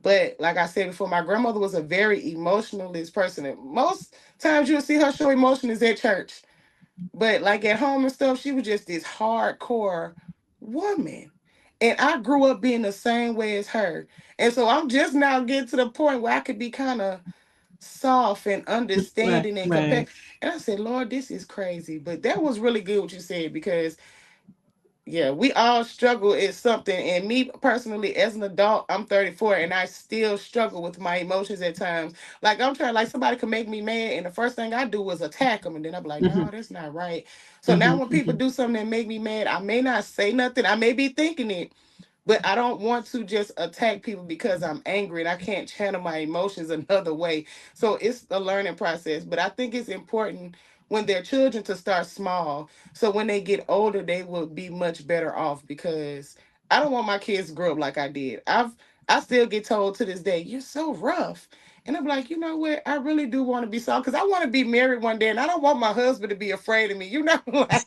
But like I said before, my grandmother was a very emotionalist person. And most times you'll see her show emotion is at church. But like at home and stuff, she was just this hardcore woman. And I grew up being the same way as her. And so I'm just now getting to the point where I could be kind of soft and right, understanding and compare. right. And I said, Lord, this is crazy. But that was really good what you said, because yeah, we all struggle at something. And me personally, as an adult, I'm 34 and I still struggle with my emotions at times. Like I'm trying, like somebody can make me mad, and the first thing I do was attack them. And then I'm like, Mhm, no, that's not right. So now mhm, when people mhm. do something that make me mad, I may not say nothing. I may be thinking it, but I don't want to just attack people because I'm angry and I can't channel my emotions another way. So it's a learning process. But I think it's important when they're children to start small. So when they get older, they will be much better off, because I don't want my kids to grow up like I did. I still get told to this day, you're so rough. And I'm like, you know what? I really do want to be soft, because I want to be married one day and I don't want my husband to be afraid of me. Like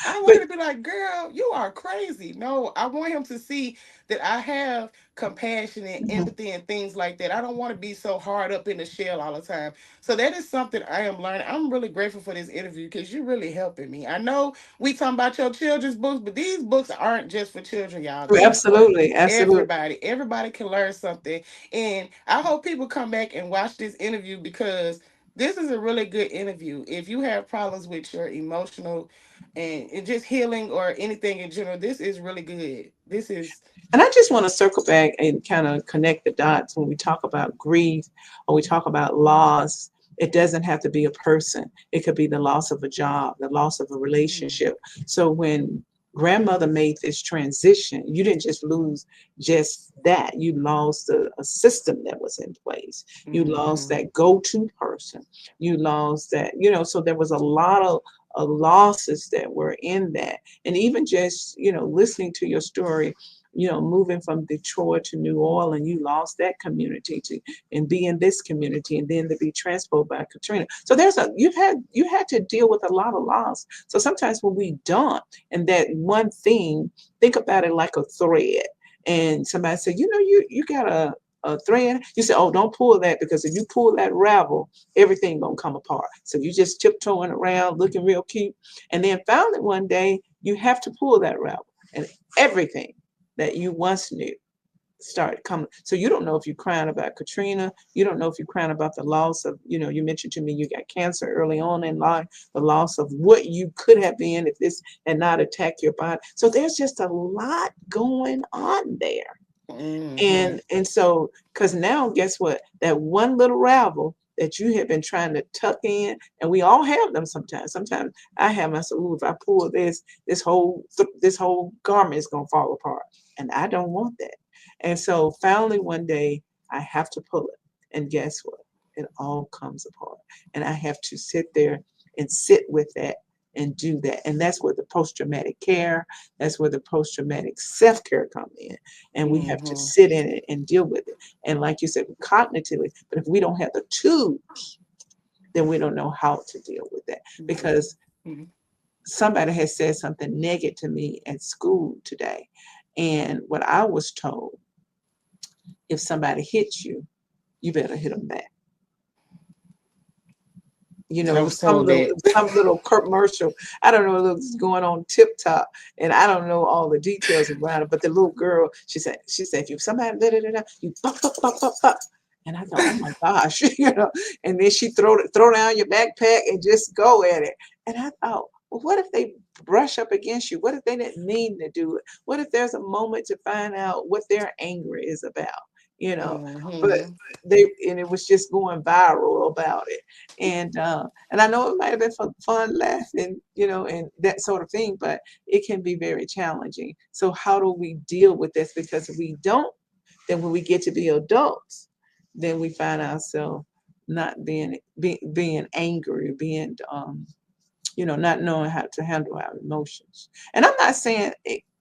I don't want But him to be like, girl, you are crazy. No, I want him to see that I have compassion and mhm, empathy and things like that. I don't want to be so hard up in the shell all the time. So that is something I am learning. I'm really grateful for this interview, because you're really helping me. I know we talking about your children's books, but these books aren't just for children, y'all. They're for absolutely, absolutely. everybody. Everybody can learn something. And I hope people come back and watch this interview, because this is a really good interview. If you have problems with your emotional and just healing or anything in general, this is really good. This is And I just want to circle back and kind of connect the dots when we talk about grief or we talk about loss. It doesn't have to be a person. It could be the loss of a job, the loss of a mm, relationship. So when grandmother made this transition, you didn't just lose just that. You lost a system that was in place. You lost mm-hmm, that go-to person. You lost that, so there was a lot of losses that were in that. And even just, listening to your story, moving from Detroit to New Orleans, you lost that community to and be in this community and then to be transported by Katrina. So you had to deal with a lot of loss. So sometimes when we dump and that one thing, think about it like a thread. And somebody said, you got a thread. You say, oh, don't pull that, because if you pull that ravel, everything gonna come apart. So you just tiptoeing around looking real cute. And then finally one day you have to pull that ravel, and everything that you once knew start coming. So you don't know if you're crying about Katrina. You don't know if you're crying about the loss of, you mentioned to me you got cancer early on in life, the loss of what you could have been if this had not attacked your body. So there's just a lot going on there. mm-hmm, And so, because now guess what? That one little ravel that you have been trying to tuck in, and we all have them sometimes. Sometimes I have myself, ooh, if I pull this whole garment is gonna fall apart. And I don't want that. And so finally one day I have to pull it. And guess what? It all comes apart. And I have to sit there and sit with that and do that. And that's where the post-traumatic care, that's where the post-traumatic self-care come in, and we have to mm-hmm. sit in it and deal with it. And like you said, cognitively, but if we don't have the tools then we don't know how to deal with that. Right. Because Mhm. somebody has said something negative to me at school today. And what I was told, if somebody hits you, you better hit them back. You I know, was told that. some little commercial. I don't know what was going on Tip Top, and I don't know all the details around it. But the little girl, she said, if you somebody da, da, da, da, you buck. And I thought, oh my gosh, And then she throw down your backpack and just go at it. And I thought, well, what if they brush up against you? What if they didn't mean to do it? What if there's a moment to find out what their anger is about? You know, but Hmm. it was just going viral about it. And I know it might have been fun laughing, and that sort of thing, but it can be very challenging. So how do we deal with this? Because if we don't, then when we get to be adults, then we find ourselves not being angry, being not knowing how to handle our emotions. And I'm not saying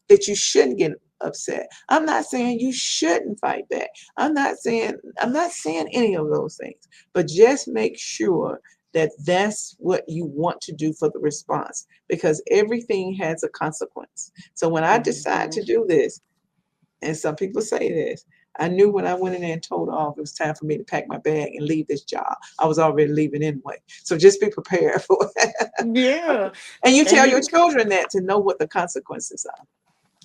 that you shouldn't get upset. I'm not saying you shouldn't fight back. I'm not saying any of those things. But just make sure that that's what you want to do for the response, because everything has a consequence. So when I decide to Hmm. do this, and some people say this, I knew when I went in there and told off it was time for me to pack my bag and leave this job. I was already leaving anyway. So just be prepared for it. Yeah. And you And tell your you children that to know what the consequences are.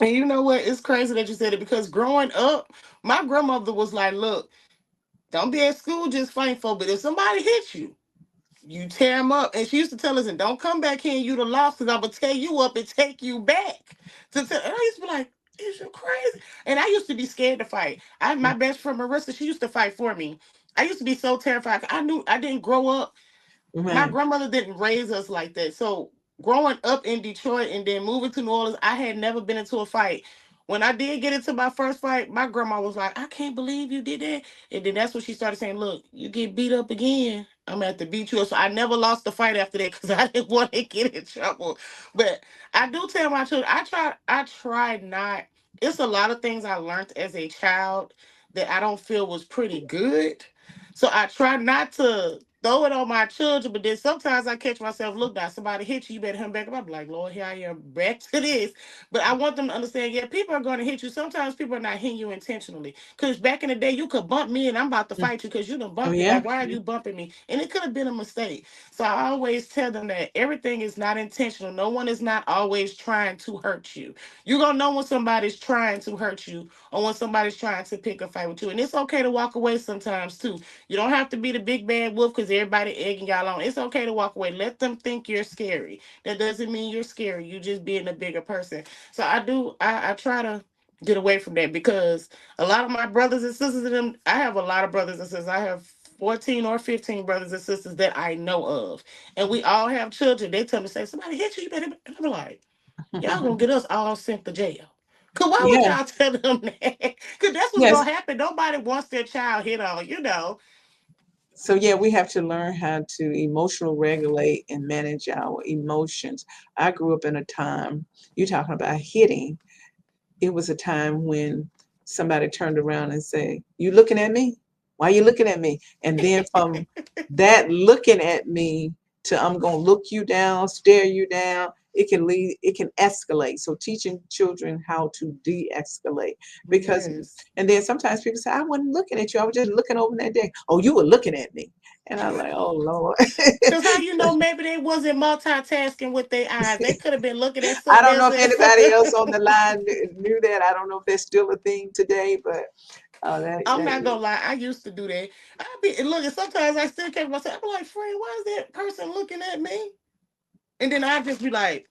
and you know what? It's crazy that you said it because growing up, my grandmother was like, look, don't be at school just fighting for, but if somebody hits you, you tear them up. And she used to tell us, and don't come back here and you the lost, because I'm going to tear you up and take you back. And I used to be like, is you crazy? And I used to be scared to fight. My best friend Marissa, she used to fight for me. I used to be so terrified. I knew I didn't grow up, my Man. grandmother didn't raise us like that. So growing up in Detroit and then moving to New Orleans, I had never been into a fight. When I did get into my first fight, my grandma was like, I can't believe you did that. And then that's when she started saying, look, you get beat up again, I'm gonna have to beat you up. So I never lost the fight after that because I didn't want to get in trouble. But I do tell my children, I tried not. It's a lot of things I learned as a child that I don't feel was pretty good. So I try not to throw it on my children, but then sometimes I catch myself, look, now somebody hit you, you better him back up. I'm like, Lord, here I am back to this. But I want them to understand, yeah, people are going to hit you. Sometimes people are not hitting you intentionally. Because back in the day, you could bump me and I'm about to Mm. fight you because you done Oh bumped me. yeah. Like, why are you bumping me? And it could have been a mistake. So I always tell them that everything is not intentional. No one is not always trying to hurt you. You're going to know when somebody's trying to hurt you or when somebody's trying to pick a fight with you. And it's okay to walk away sometimes too. You don't have to be the big bad wolf because everybody egging y'all on. It's okay to walk away. Let them think you're scary. That doesn't mean you're scary. You just being a bigger person. So I try to get away from that because a lot of my brothers and sisters in them, I have a lot of brothers and sisters. I have 14 or 15 brothers and sisters that I know of. And we all have children. They tell me, say, somebody hit you, you better. And I'm like, y'all gonna get us all sent to jail. Cause why would Yeah. y'all tell them that? Cause that's what's Yes. gonna happen. Nobody wants their child hit on. So yeah, we have to learn how to emotional regulate and manage our emotions. I grew up in a time, you're talking about hitting. It was a time when somebody turned around and said, "You looking at me? Why you looking at me?" And then from that looking at me to I'm gonna look you down, stare you down, it can escalate. So teaching children how to de-escalate. Because Yes. and then sometimes people say, I wasn't looking at you, I was just looking over that day. Oh, you were looking at me. And I'm like, oh Lord. Cause how you know maybe they wasn't multitasking with their eyes. They could have been looking at I something don't know else if at anybody else first. on the line knew that. I don't know if that's still a thing today, but I'm that not gonna lie, I used to do that. I be and look, and sometimes I still catch myself. I'm like, friend, why is that person looking at me? And then I just be like,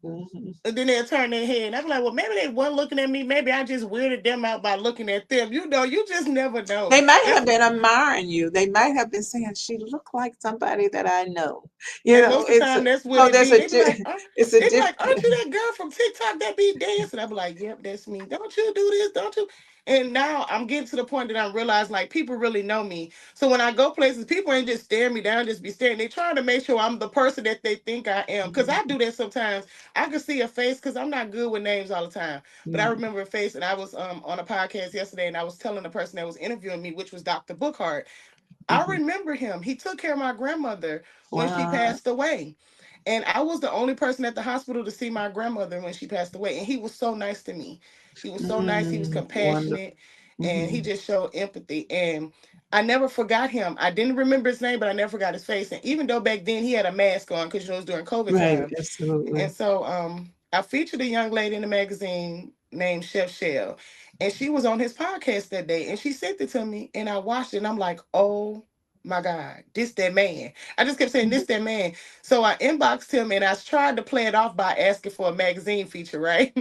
mhm. and then they'll turn their head. And I'm like, well, maybe they weren't looking at me. Maybe I just weirded them out by looking at them. You just never know. They might That's have been admiring you. They might have been saying, "She looked like somebody that I know." And most of the It's time, that's what so it there's be. a They be like, it's a they be diff. like, aren't you that girl from TikTok that be dancing? I be like, yep, that's me. Don't you do this? Don't you? And now I'm getting to the point that I realize like people really know me. So when I go places, people ain't just staring me down, just be staring. They trying to make sure I'm the person that they think I am. Cause I do that sometimes. I can see a face because I'm not good with names all the time. But I remember a face, and I was on a podcast yesterday, and I was telling the person that was interviewing me, which was Dr. Bookhart. I Mhm. remember him. He took care of my grandmother when she Wow. passed away. And I was the only person at the hospital to see my grandmother when she passed away. And he was so nice to me. He was so nice. He was Wonderful. compassionate and he Mhm. just showed empathy. And I never forgot him. I didn't remember his name, but I never forgot his face. And even though back then he had a mask on because it was during COVID Right. time, and Absolutely. so I featured a young lady in the magazine named Chef Shell, and she was on his podcast that day, and she sent it to me, and I watched it, and I'm like, oh my God, this that man. I just kept saying Mhm. this that man. So I inboxed him, and I tried to play it off by asking for a magazine feature, right?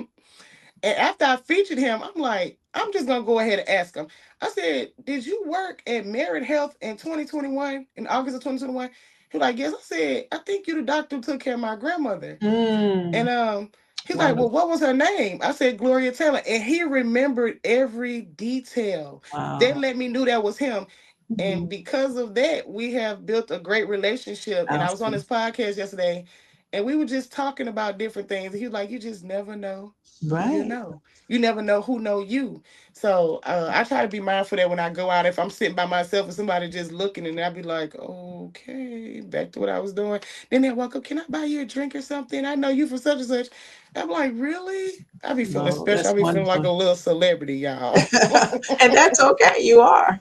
And after I featured him, I'm like, I'm just gonna go ahead and ask him. I said, "Did you work at Merit Health in 2021, in August of 2021?" He was like, "Yes." I said, "I think you the doctor who took care of my grandmother." And Mm. he's like, "Well, Wonderful. what was her name?" I said, "Gloria Taylor." And he remembered every detail. That Wow. let me knew that was him. And Mhm. because of that, we have built a great relationship. And I was on Awesome. his podcast yesterday, and we were just talking about different things. And he was like, "You just never know who you Right. know. You never know who know you." So I try to be mindful that when I go out, if I'm sitting by myself and somebody just looking, and I'd be like, "Okay, back to what I was doing." Then they walk up, "Can I buy you a drink or something? I know you for such and such." I'm like, "Really?" I be feeling No, special. that's I be feeling like wonderful. a little celebrity, y'all. And that's okay. You are.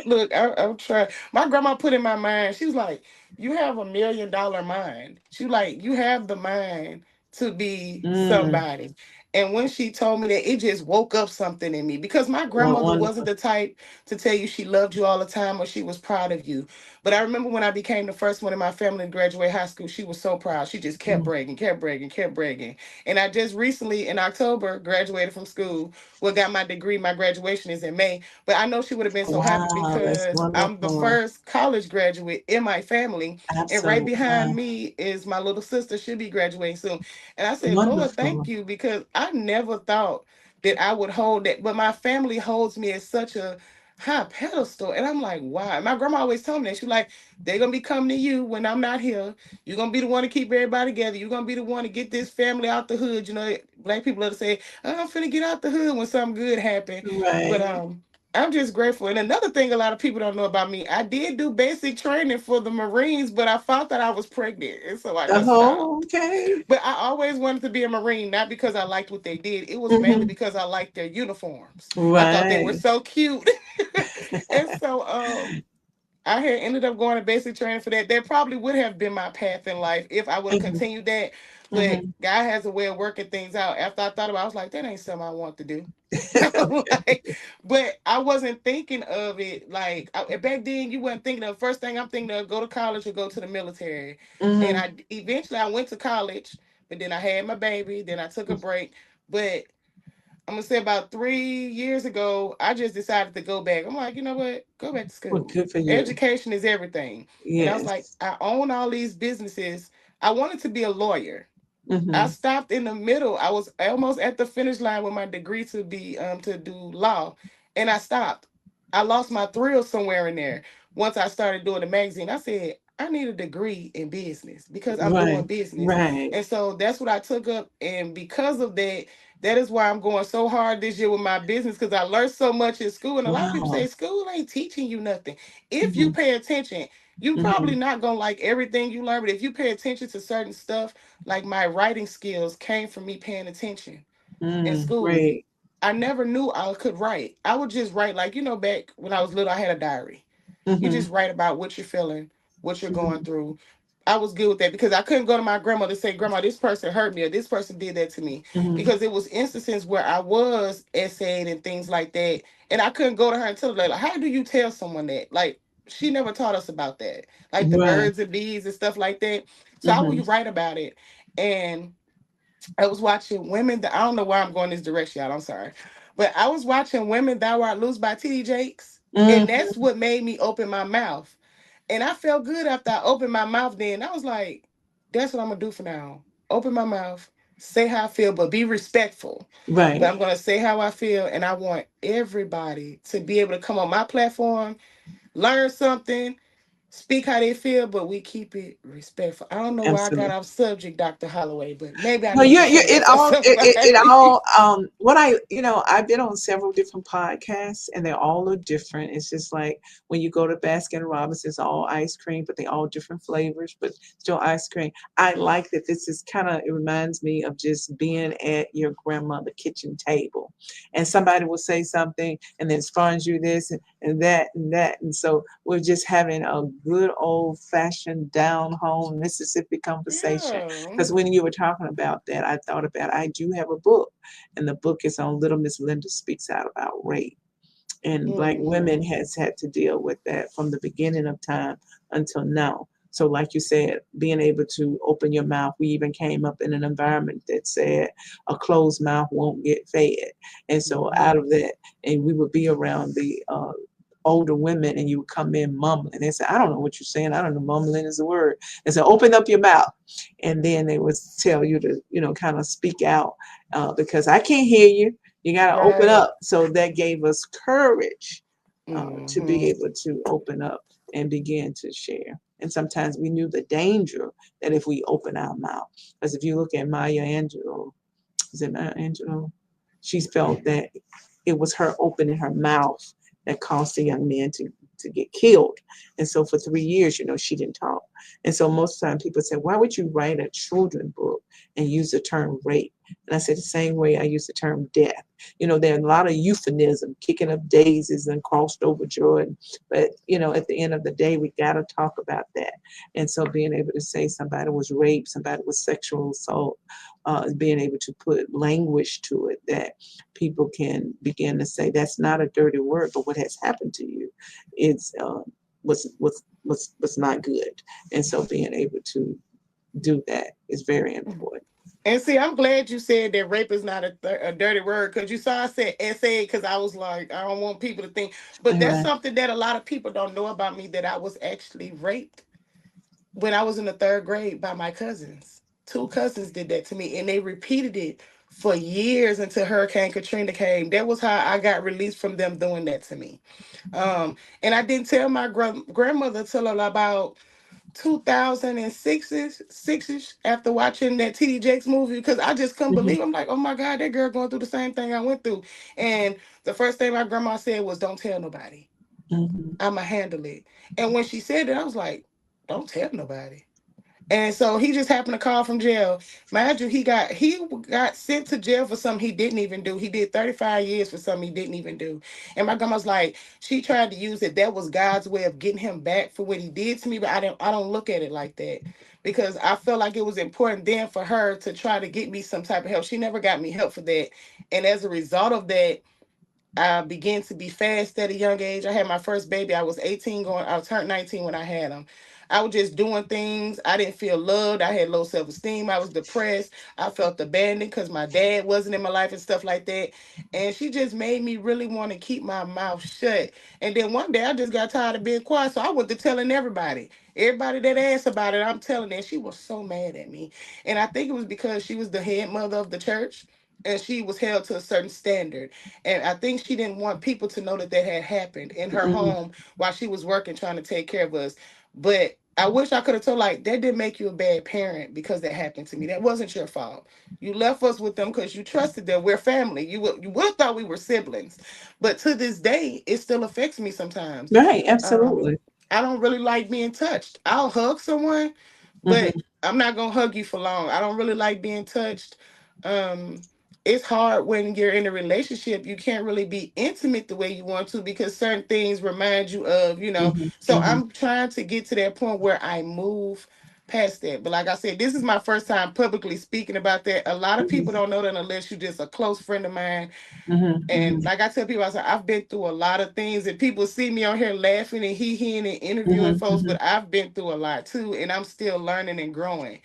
Look, I'm trying. My grandma put in my mind, she was like, "You have $1 million mind." She was like, "You have the mind to be Mm. somebody." And when she told me that, it just woke up something in me because my Well, grandmother wasn't wonderful. the type to tell you she loved you all the time or she was proud of you. But I remember when I became the first one in my family to graduate high school, she was so proud. She just kept Mm. bragging, kept bragging, kept bragging. And I just recently in October graduated from school. Well, got my degree. My graduation is in May, but I know she would have been so happy Wow, that's because I'm the wonderful. first college graduate in my family. And right Absolutely. behind me is my little sister. She'll be graduating soon. And I said, "Lord, thank Wonderful. you," because I never thought that I would hold that. But my family holds me as such a high pedestal. And I'm like, why? My grandma always told me that. She's like, "They're going to be coming to you when I'm not here. You're going to be the one to keep everybody together. You're going to be the one to get this family out the hood." You know, black people love to say, "Oh, I'm finna get out the hood when something good happen." But Right. I'm just grateful. And another thing a lot of people don't know about me, I did do basic training for the Marines, but I found that I was pregnant. And so I just stopped. Oh, okay. But I always wanted to be a Marine, not because I liked what they did. It was mainly Hmm. because I liked their uniforms. I thought they were Right. so cute. And so I had ended up going to basic training for that. That probably would have been my path in life if I would have Hmm. continued that. But Hmm. God has a way of working things out. After I thought about it, I was like, that ain't something I want to do. Like, but I wasn't thinking of it like back then. You weren't thinking of first thing I'm thinking of go to college or go to the military. And Hmm. I eventually I went to college, but then I had my baby. Then I took a break. But I'm gonna say about 3 years ago, I just decided to go back. I'm like, you know what? Go back to Well, school. good for you. Education is everything. And I was like, Yes. I own all these businesses. I wanted to be a lawyer. I Hmm. stopped in the middle. I was almost at the finish line with my degree to be to do law, and I stopped. I lost my thrill somewhere in there. Once I started doing the magazine, I said I need a degree in business because I'm Right. doing business, Right. and so that's what I took up. And because of that, that is why I'm going so hard this year with my business because I learned so much in school. And a lot of people say Wow. school ain't teaching you nothing. If you Hmm. pay attention, you Hmm. probably not gonna like everything you learn, but if you pay attention to certain stuff, like my writing skills came from me paying attention in Mm, school. great. I never knew I could write. I would just write, like, back when I was little, I had a diary. You Hmm. just write about what you're feeling, what you're going Hmm. through. I was good with that because I couldn't go to my grandmother and say, "Grandma, this person hurt me," or "This person did that to me," Hmm. because it was instances where I was essayed and things like that. And I couldn't go to her and tell her, like, how do you tell someone that? Like, she never taught us about that, like the Right. birds and bees and stuff like that. So I Hmm. would write about it. And I was watching Women That I don't know why I'm going this direction, y'all. I'm sorry. But I was watching Women Thou Art Loose by T.D. Jakes. And Hmm. that's what made me open my mouth. And I felt good after I opened my mouth then. I was like, that's what I'm gonna do for now. Open my mouth, say how I feel, but be respectful. But Right. I'm gonna say how I feel, and I want everybody to be able to come on my platform, learn something, speak how they feel, but we keep it respectful. I don't know why I got Absolutely. off subject, Dr. Holloway, but maybe I No, need to you say that to it somebody. all what I I've been on several different podcasts and they all are different. It's just like when you go to Baskin Robbins, it's all ice cream, but they all different flavors, but still ice cream. I like that this is kind of, it reminds me of just being at your grandmother kitchen table and somebody will say something and then sponge you this and that and that. And so we're just having a good old fashioned down home Mississippi conversation. Yeah. Because when you were talking about that, I thought about, I do have a book, and the book is on Little Miss Linda Speaks Out about rape. And Black women Hmm. has had to deal with that from the beginning of time until now. So, like you said, being able to open your mouth, we even came up in an environment that said a closed mouth won't get fed. And so, out Hmm. of that, and we would be around the older women, and you would come in mumbling. They say, I don't know what you're saying. I don't know. Mumbling is a word. And so, open up your mouth. And then they would tell you to, kind of speak out because I can't hear you. You got to open Right. up. So that gave us courage to be Hmm. able to open up and begin to share. And sometimes we knew the danger that if we open our mouth, because if you look at Maya Angelou, is it Maya Angelou? She felt that it was her opening her mouth that caused the young man to get killed. And so for 3 years, she didn't talk. And so most of the time people say, why would you write a children book and use the term rape? And I said the same way I use the term death. There are a lot of euphemism, kicking up daisies and crossed over Jordan. But, at the end of the day, we got to talk about that. And so being able to say somebody was raped, somebody was sexual assault, being able to put language to it that people can begin to say that's not a dirty word, but what has happened to you is was not good. And so being able to do that is very important. And see, I'm glad you said that rape is not a dirty word because you saw I said essay because I was like, I don't want people to think. But that's Right. something that a lot of people don't know about me that I was actually raped when I was in the third grade by my cousins. Two cousins did that to me, and they repeated it for years until Hurricane Katrina came. That was how I got released from them doing that to me. And I didn't tell my grandmother till about 2006 six-ish after watching that TD Jakes movie because I just couldn't Hmm. believe. I'm like, oh my God, that girl going through the same thing I went through. And the first thing my grandma said was, don't tell nobody. Hmm. I'ma handle it. And when she said it, I was like, don't tell nobody. And so he just happened to call from jail. Mind you, he got sent to jail for something he didn't even do. He did 35 years for something he didn't even do. And my grandma's like, she tried to use it. That was God's way of getting him back for what he did to me. But I don't look at it like that. Because I felt like it was important then for her to try to get me some type of help. She never got me help for that. And as a result of that, I began to be fast at a young age. I had my first baby. I was 18 going, I turned 19 when I had him. I was just doing things. I didn't feel loved. I had low self-esteem. I was depressed. I felt abandoned because my dad wasn't in my life and stuff like that. And she just made me really want to keep my mouth shut. And then one day I just got tired of being quiet. So I went to telling everybody. Everybody that asked about it, I'm telling her. She was so mad at me. And I think it was because she was the head mother of the church and she was held to a certain standard. And I think she didn't want people to know that that had happened in her Hmm. home while she was working, trying to take care of us. But I wish I could have told, like, that didn't make you a bad parent because that happened to me. That wasn't your fault. You left us with them because you trusted them. We're family. You would have thought we were siblings. But to this day, it still affects me sometimes. Right. Um, Absolutely. I don't really like being touched. I'll hug someone, but Hmm. I'm not gonna hug you for long. I don't really like being touched. Um, it's hard when you're in a relationship. You can't really be intimate the way you want to because certain things remind you of. Hmm. So Hmm. I'm trying to get to that point where I move past that. But like I said, this is my first time publicly speaking about that. A lot of people Hmm. don't know that unless you're just a close friend of mine. Hmm. And like I tell people, I said, I've been through a lot of things, and people see me on here laughing and hee-heeing and interviewing Hmm. folks, Hmm. but I've been through a lot too, and I'm still learning and growing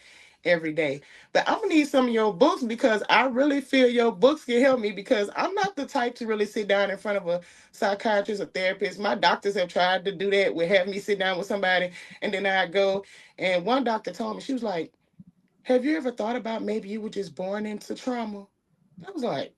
every day. But I'm gonna need some of your books because I really feel your books can help me because I'm not the type to really sit down in front of a psychiatrist or therapist. My doctors have tried to do that with having me sit down with somebody, and then I go. And one doctor told me, she was like, have you ever thought about maybe you were just born into trauma? I was like,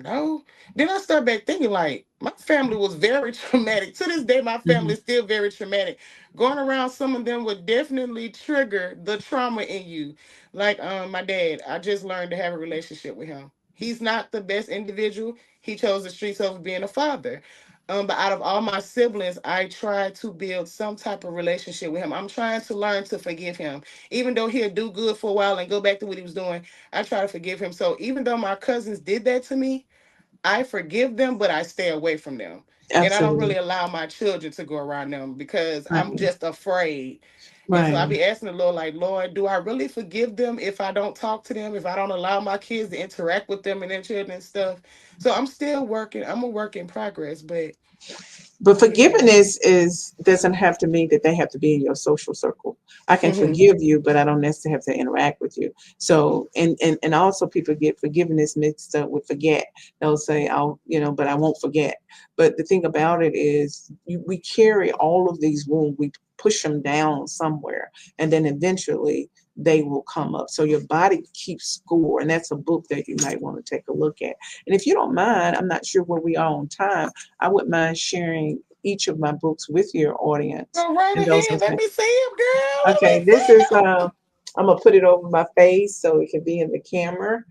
No. Then I start back thinking like my family was very traumatic. To this day, my family Hmm. is still very traumatic. Going around some of them would definitely trigger the trauma in you. Like my dad, I just learned to have a relationship with him. He's not the best individual. He chose the streets over being a father. But out of all my siblings, I try to build some type of relationship with him. I'm trying to learn to forgive him. Even though he'll do good for a while and go back to what he was doing, I try to forgive him. So even though my cousins did that to me, I forgive them, but I stay away from them. And I don't really Absolutely. allow my children to go around them because I'm Right. just afraid. And so I Right. be asking the Lord, like, Lord, do I really forgive them if I don't talk to them, if I don't allow my kids to interact with them and their children and stuff? So I'm still working. I'm a work in progress, but But yeah. forgiveness is doesn't have to mean that they have to be in your social circle. I can Hmm. forgive you, but I don't necessarily have to interact with you. So and also people get forgiveness mixed up with forget. They'll say, "I'll," but I won't forget. But the thing about it is, we carry all of these wounds. We push them down somewhere, and then eventually they will come up. So your body keeps score, and that's a book that you might want to take a look at. And if you don't mind, I'm not sure where we are on time. I wouldn't mind sharing each of my books with your audience. Go right And those are ahead. Let me see him, girl. Let me okay. This is see him. I'm gonna put it over my face so it can be in the camera.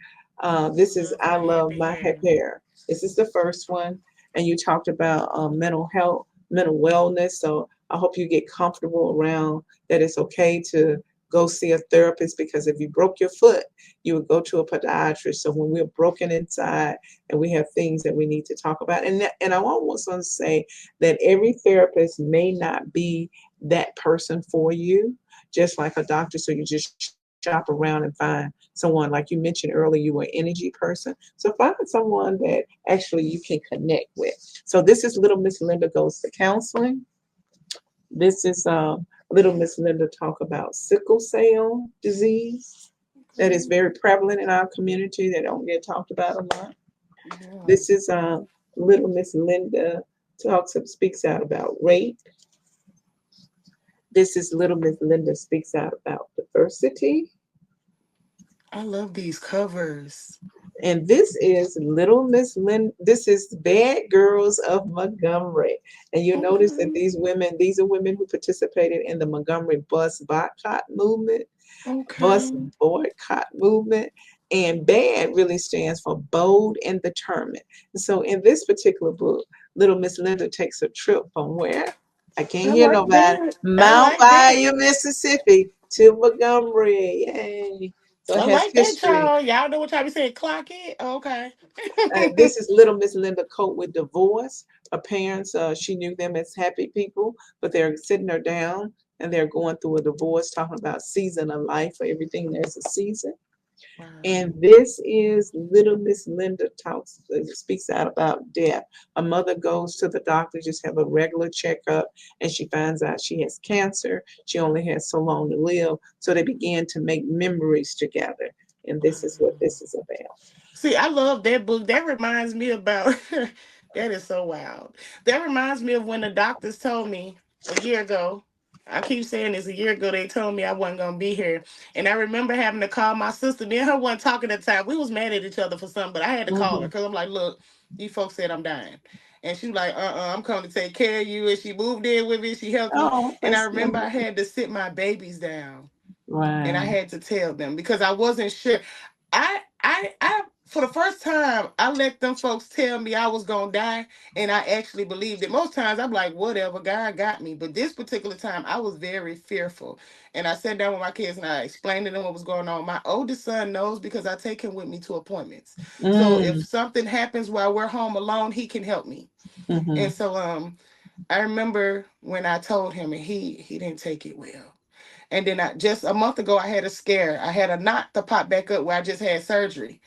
This is Love I my Love happy My hair. Hair. This is the first one, and you talked about mental health, mental wellness. So I hope you get comfortable around that. It's okay to go see a therapist, because if you broke your foot, you would go to a podiatrist. So when we're broken inside and we have things that we need to talk about, and I almost want to say that every therapist may not be that person for you, just like a doctor. So you just shop around and find someone. Like you mentioned earlier, you were an energy person. So find someone that actually you can connect with. So this is Little Miss Linda Goes to Counseling. This is Little Miss Linda talk about sickle cell disease that is Okay. very prevalent in our community that don't get talked about a lot. Yeah. This is Little Miss Linda speaks out about rape. This is Little Miss Linda speaks out about diversity. I love these covers. And this is Little Miss Lynn. This is Bad Girls of Montgomery. And you notice that Okay. these are women who participated in the Montgomery bus Okay. boycott movement. And BAD really stands for bold and determined. And so in this particular book, Little Miss Linda takes a trip from where? I can't I hear like nobody. that. I Mount like that. Bayou, Mississippi to Montgomery. Yay. So it I has like that, history. child. Y'all know what y'all be saying? Clock it. Okay. This is Little Miss Linda cope with divorce. Her parents, she knew them as happy people, but they're sitting her down and they're going through a divorce, talking about season of life. For everything, there's a season. And Wow. this is Little Miss Linda speaks out about death. A mother goes to the doctor, just have a regular checkup, and she finds out she has cancer. She only has so long to live. So they begin to make memories together. And this is what this is about. See, I love that book. That reminds me about that is so wild. That reminds me of when the doctors told me a year ago. I keep saying this, a year ago they told me I wasn't gonna be here. And I remember having to call my sister. Me and her wasn't talking at the time. We was mad at each other for something, but I had to call her Hmm. because I'm like, look, these folks said I'm dying. And she was like, I'm coming to take care of you. And she moved in with me, she helped me. Oh, And I that's remember I wonderful. had to sit my babies down and I Wow. had to tell them because I wasn't sure. I for the first time I let them folks tell me I was gonna die, and I actually believed it. Most times I'm like, whatever, God got me. But this particular time I was very fearful, and I sat down with my kids and I explained to them what was going on. My oldest son knows because I take him with me to appointments. So if Mm, something happens while we're home alone, he can help me. mm-hmm, And so I remember when I told him, and he didn't take it well. And then just a month ago, I had a scare. I had a knot to pop back up where I just had surgery.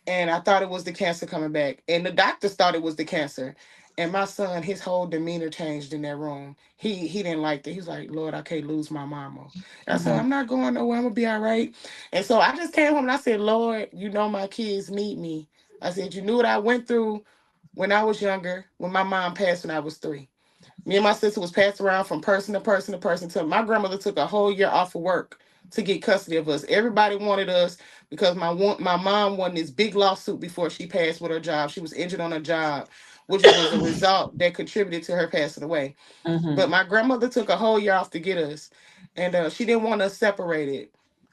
And I thought it was the cancer coming back. And the doctors thought it was the cancer. And my son, his whole demeanor changed in that room. He didn't like that. He was like, Lord, I can't lose my mama. And I said, mm-hmm, I'm not going nowhere. I'm gonna be all right. And so I just came home and I said, Lord, you know my kids need me. I said, you knew what I went through when I was younger, when my mom passed when I was 3. Me and my sister was passed around from person to person to person till my grandmother took a whole year off of work to get custody of us. Everybody wanted us because my mom won this big lawsuit before she passed with her job. She was injured on her job, which was a result that contributed to her passing away. But Mm-hmm. my grandmother took a whole year off to get us, and she didn't want us separated.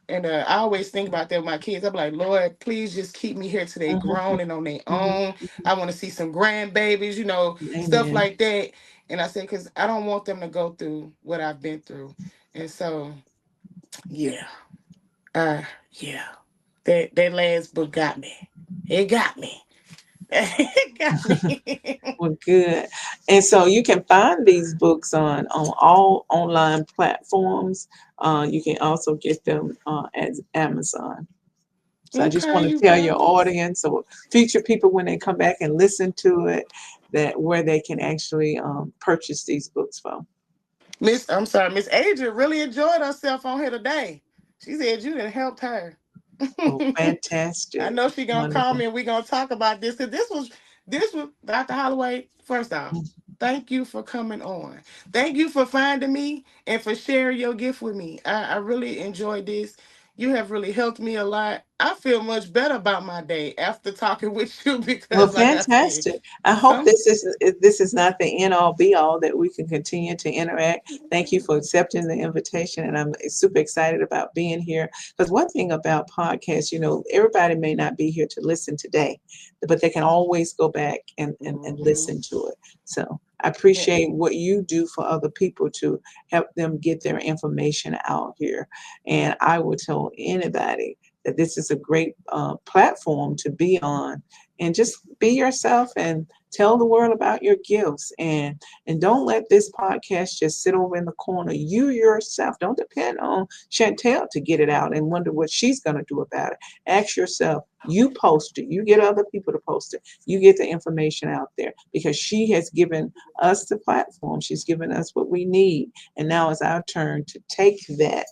And I always think about that with my kids. I'm like, Lord, please just keep me here till they Mm-hmm. grown and on their Hmm. own. I want to see some grandbabies, stuff Amen. like that. And I said, because I don't want them to go through what I've been through. And so, yeah, yeah, that last book got me. It got me. It got me. Well, good. And so you can find these books on all online platforms. You can also get them at Amazon. So I just Okay, want you to tell your guys. audience or future people when they come back and listen to it that where they can actually purchase these books from. I'm sorry, Miss Adrian really enjoyed herself on here today. She said you done helped her. Oh, I fantastic. know she gonna call Wonderful. me and we gonna talk about this because this was Dr. Holloway. First off, thank you for coming on. Thank you for finding me and for sharing your gift with me. I really enjoyed this. You have really helped me a lot. I feel much better about my day after talking with you Well, because, like I said, fantastic. I hope some this is not the end all be all that we can continue to interact. Thank you for accepting the invitation, and I'm super excited about being here. Because one thing about podcasts, everybody may not be here to listen today, but they can always go back and Mhm. listen to it. So I Yeah. appreciate what you do for other people to help them get their information out here. And I will tell anybody that this is a great platform to be on and just be yourself and tell the world about your gifts and don't let this podcast just sit over in the corner. You yourself don't depend on Chantel to get it out and wonder what she's going to do about it. Ask yourself, you post it, you get other people to post it, you get the information out there because she has given us the platform, she's given us what we need, and now it's our turn to take that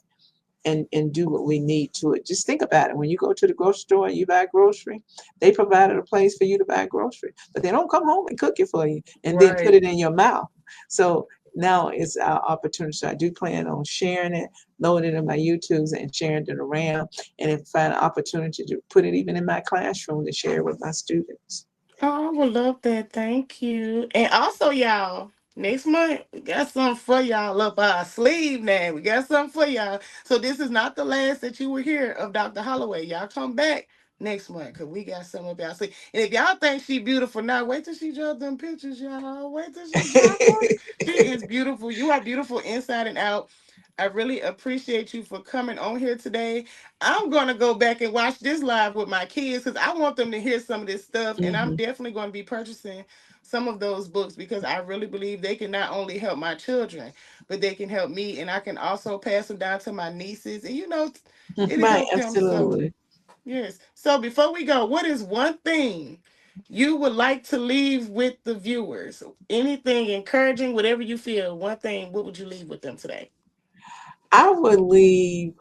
and do what we need to it. Just think about it. When you go to the grocery store and you buy grocery, they provided a place for you to buy grocery, but they don't come home and cook it for you and then put Right. it in your mouth. So now it's our opportunity. So I do plan on sharing it, loading it in my YouTubes and sharing it around, and if I find an opportunity to put it even in my classroom to share with my students. Oh, I would love that. Thank you. And also, y'all, next month we got something for y'all up our sleeve now. We got something for y'all. So this is not the last that you will hear of Dr. Holloway. Y'all come back next month because we got something up y'all sleeve. And if y'all think she beautiful now, wait till she drop them pictures, y'all. Wait till she drop them. She is beautiful. You are beautiful inside and out. I really appreciate you for coming on here today. I'm gonna go back and watch this live with my kids because I want them to hear some of this stuff, and I'm Mhm. definitely going to be purchasing some of those books because I really believe they can not only help my children, but they can help me, and I can also pass them down to my nieces, and it'll Right, help them. So absolutely. yes. So before we go, what is one thing you would like to leave with the viewers? Anything encouraging, whatever you feel. One thing. What would you leave with them today? I would leave,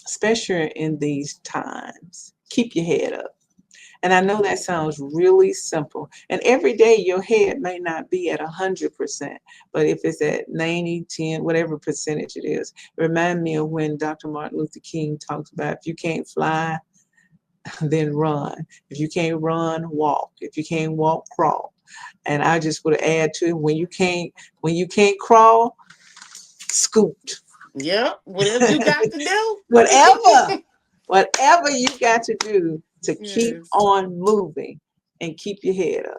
especially in these times, keep your head up. And I know that sounds really simple. And every day your head may not be at 100%, but if it's at 90, 10, whatever percentage it is, remind me of when Dr. Martin Luther King talks about if you can't fly, then run. If you can't run, walk. If you can't walk, crawl. And I just would add to it, when you can't crawl, scoot. Yep. Whatever you got to Whatever, do. whatever you got to do to keep Yes. on moving and keep your head up.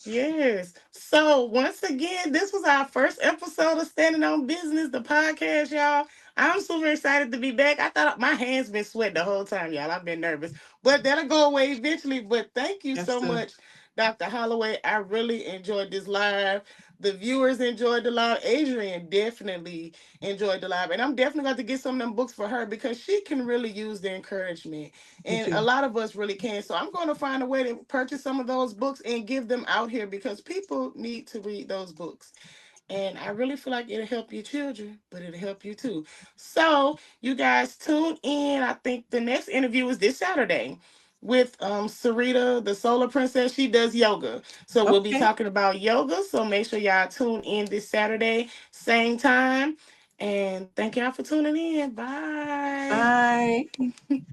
Yes. So once again, this was our first episode of Standing on Business, the podcast, y'all. I'm super excited to be back. I thought my hands been sweating the whole time, y'all. I've been nervous, but that'll go away eventually. But thank you Yes, so sir. much, Dr. Holloway. I really enjoyed this live. The viewers enjoyed the live. Adrian definitely enjoyed the live, and I'm definitely going to get some of them books for her because she can really use the encouragement. Me And a too. lot of us really can. So I'm going to find a way to purchase some of those books and give them out here because people need to read those books. And I really feel like it'll help your children, but it'll help you too. So you guys tune in. I think the next interview is this Saturday with Sarita, the Solar Princess. She does yoga. So we'll be Okay. talking about yoga. So make sure y'all tune in this Saturday, same time. And thank y'all for tuning in. Bye. Bye.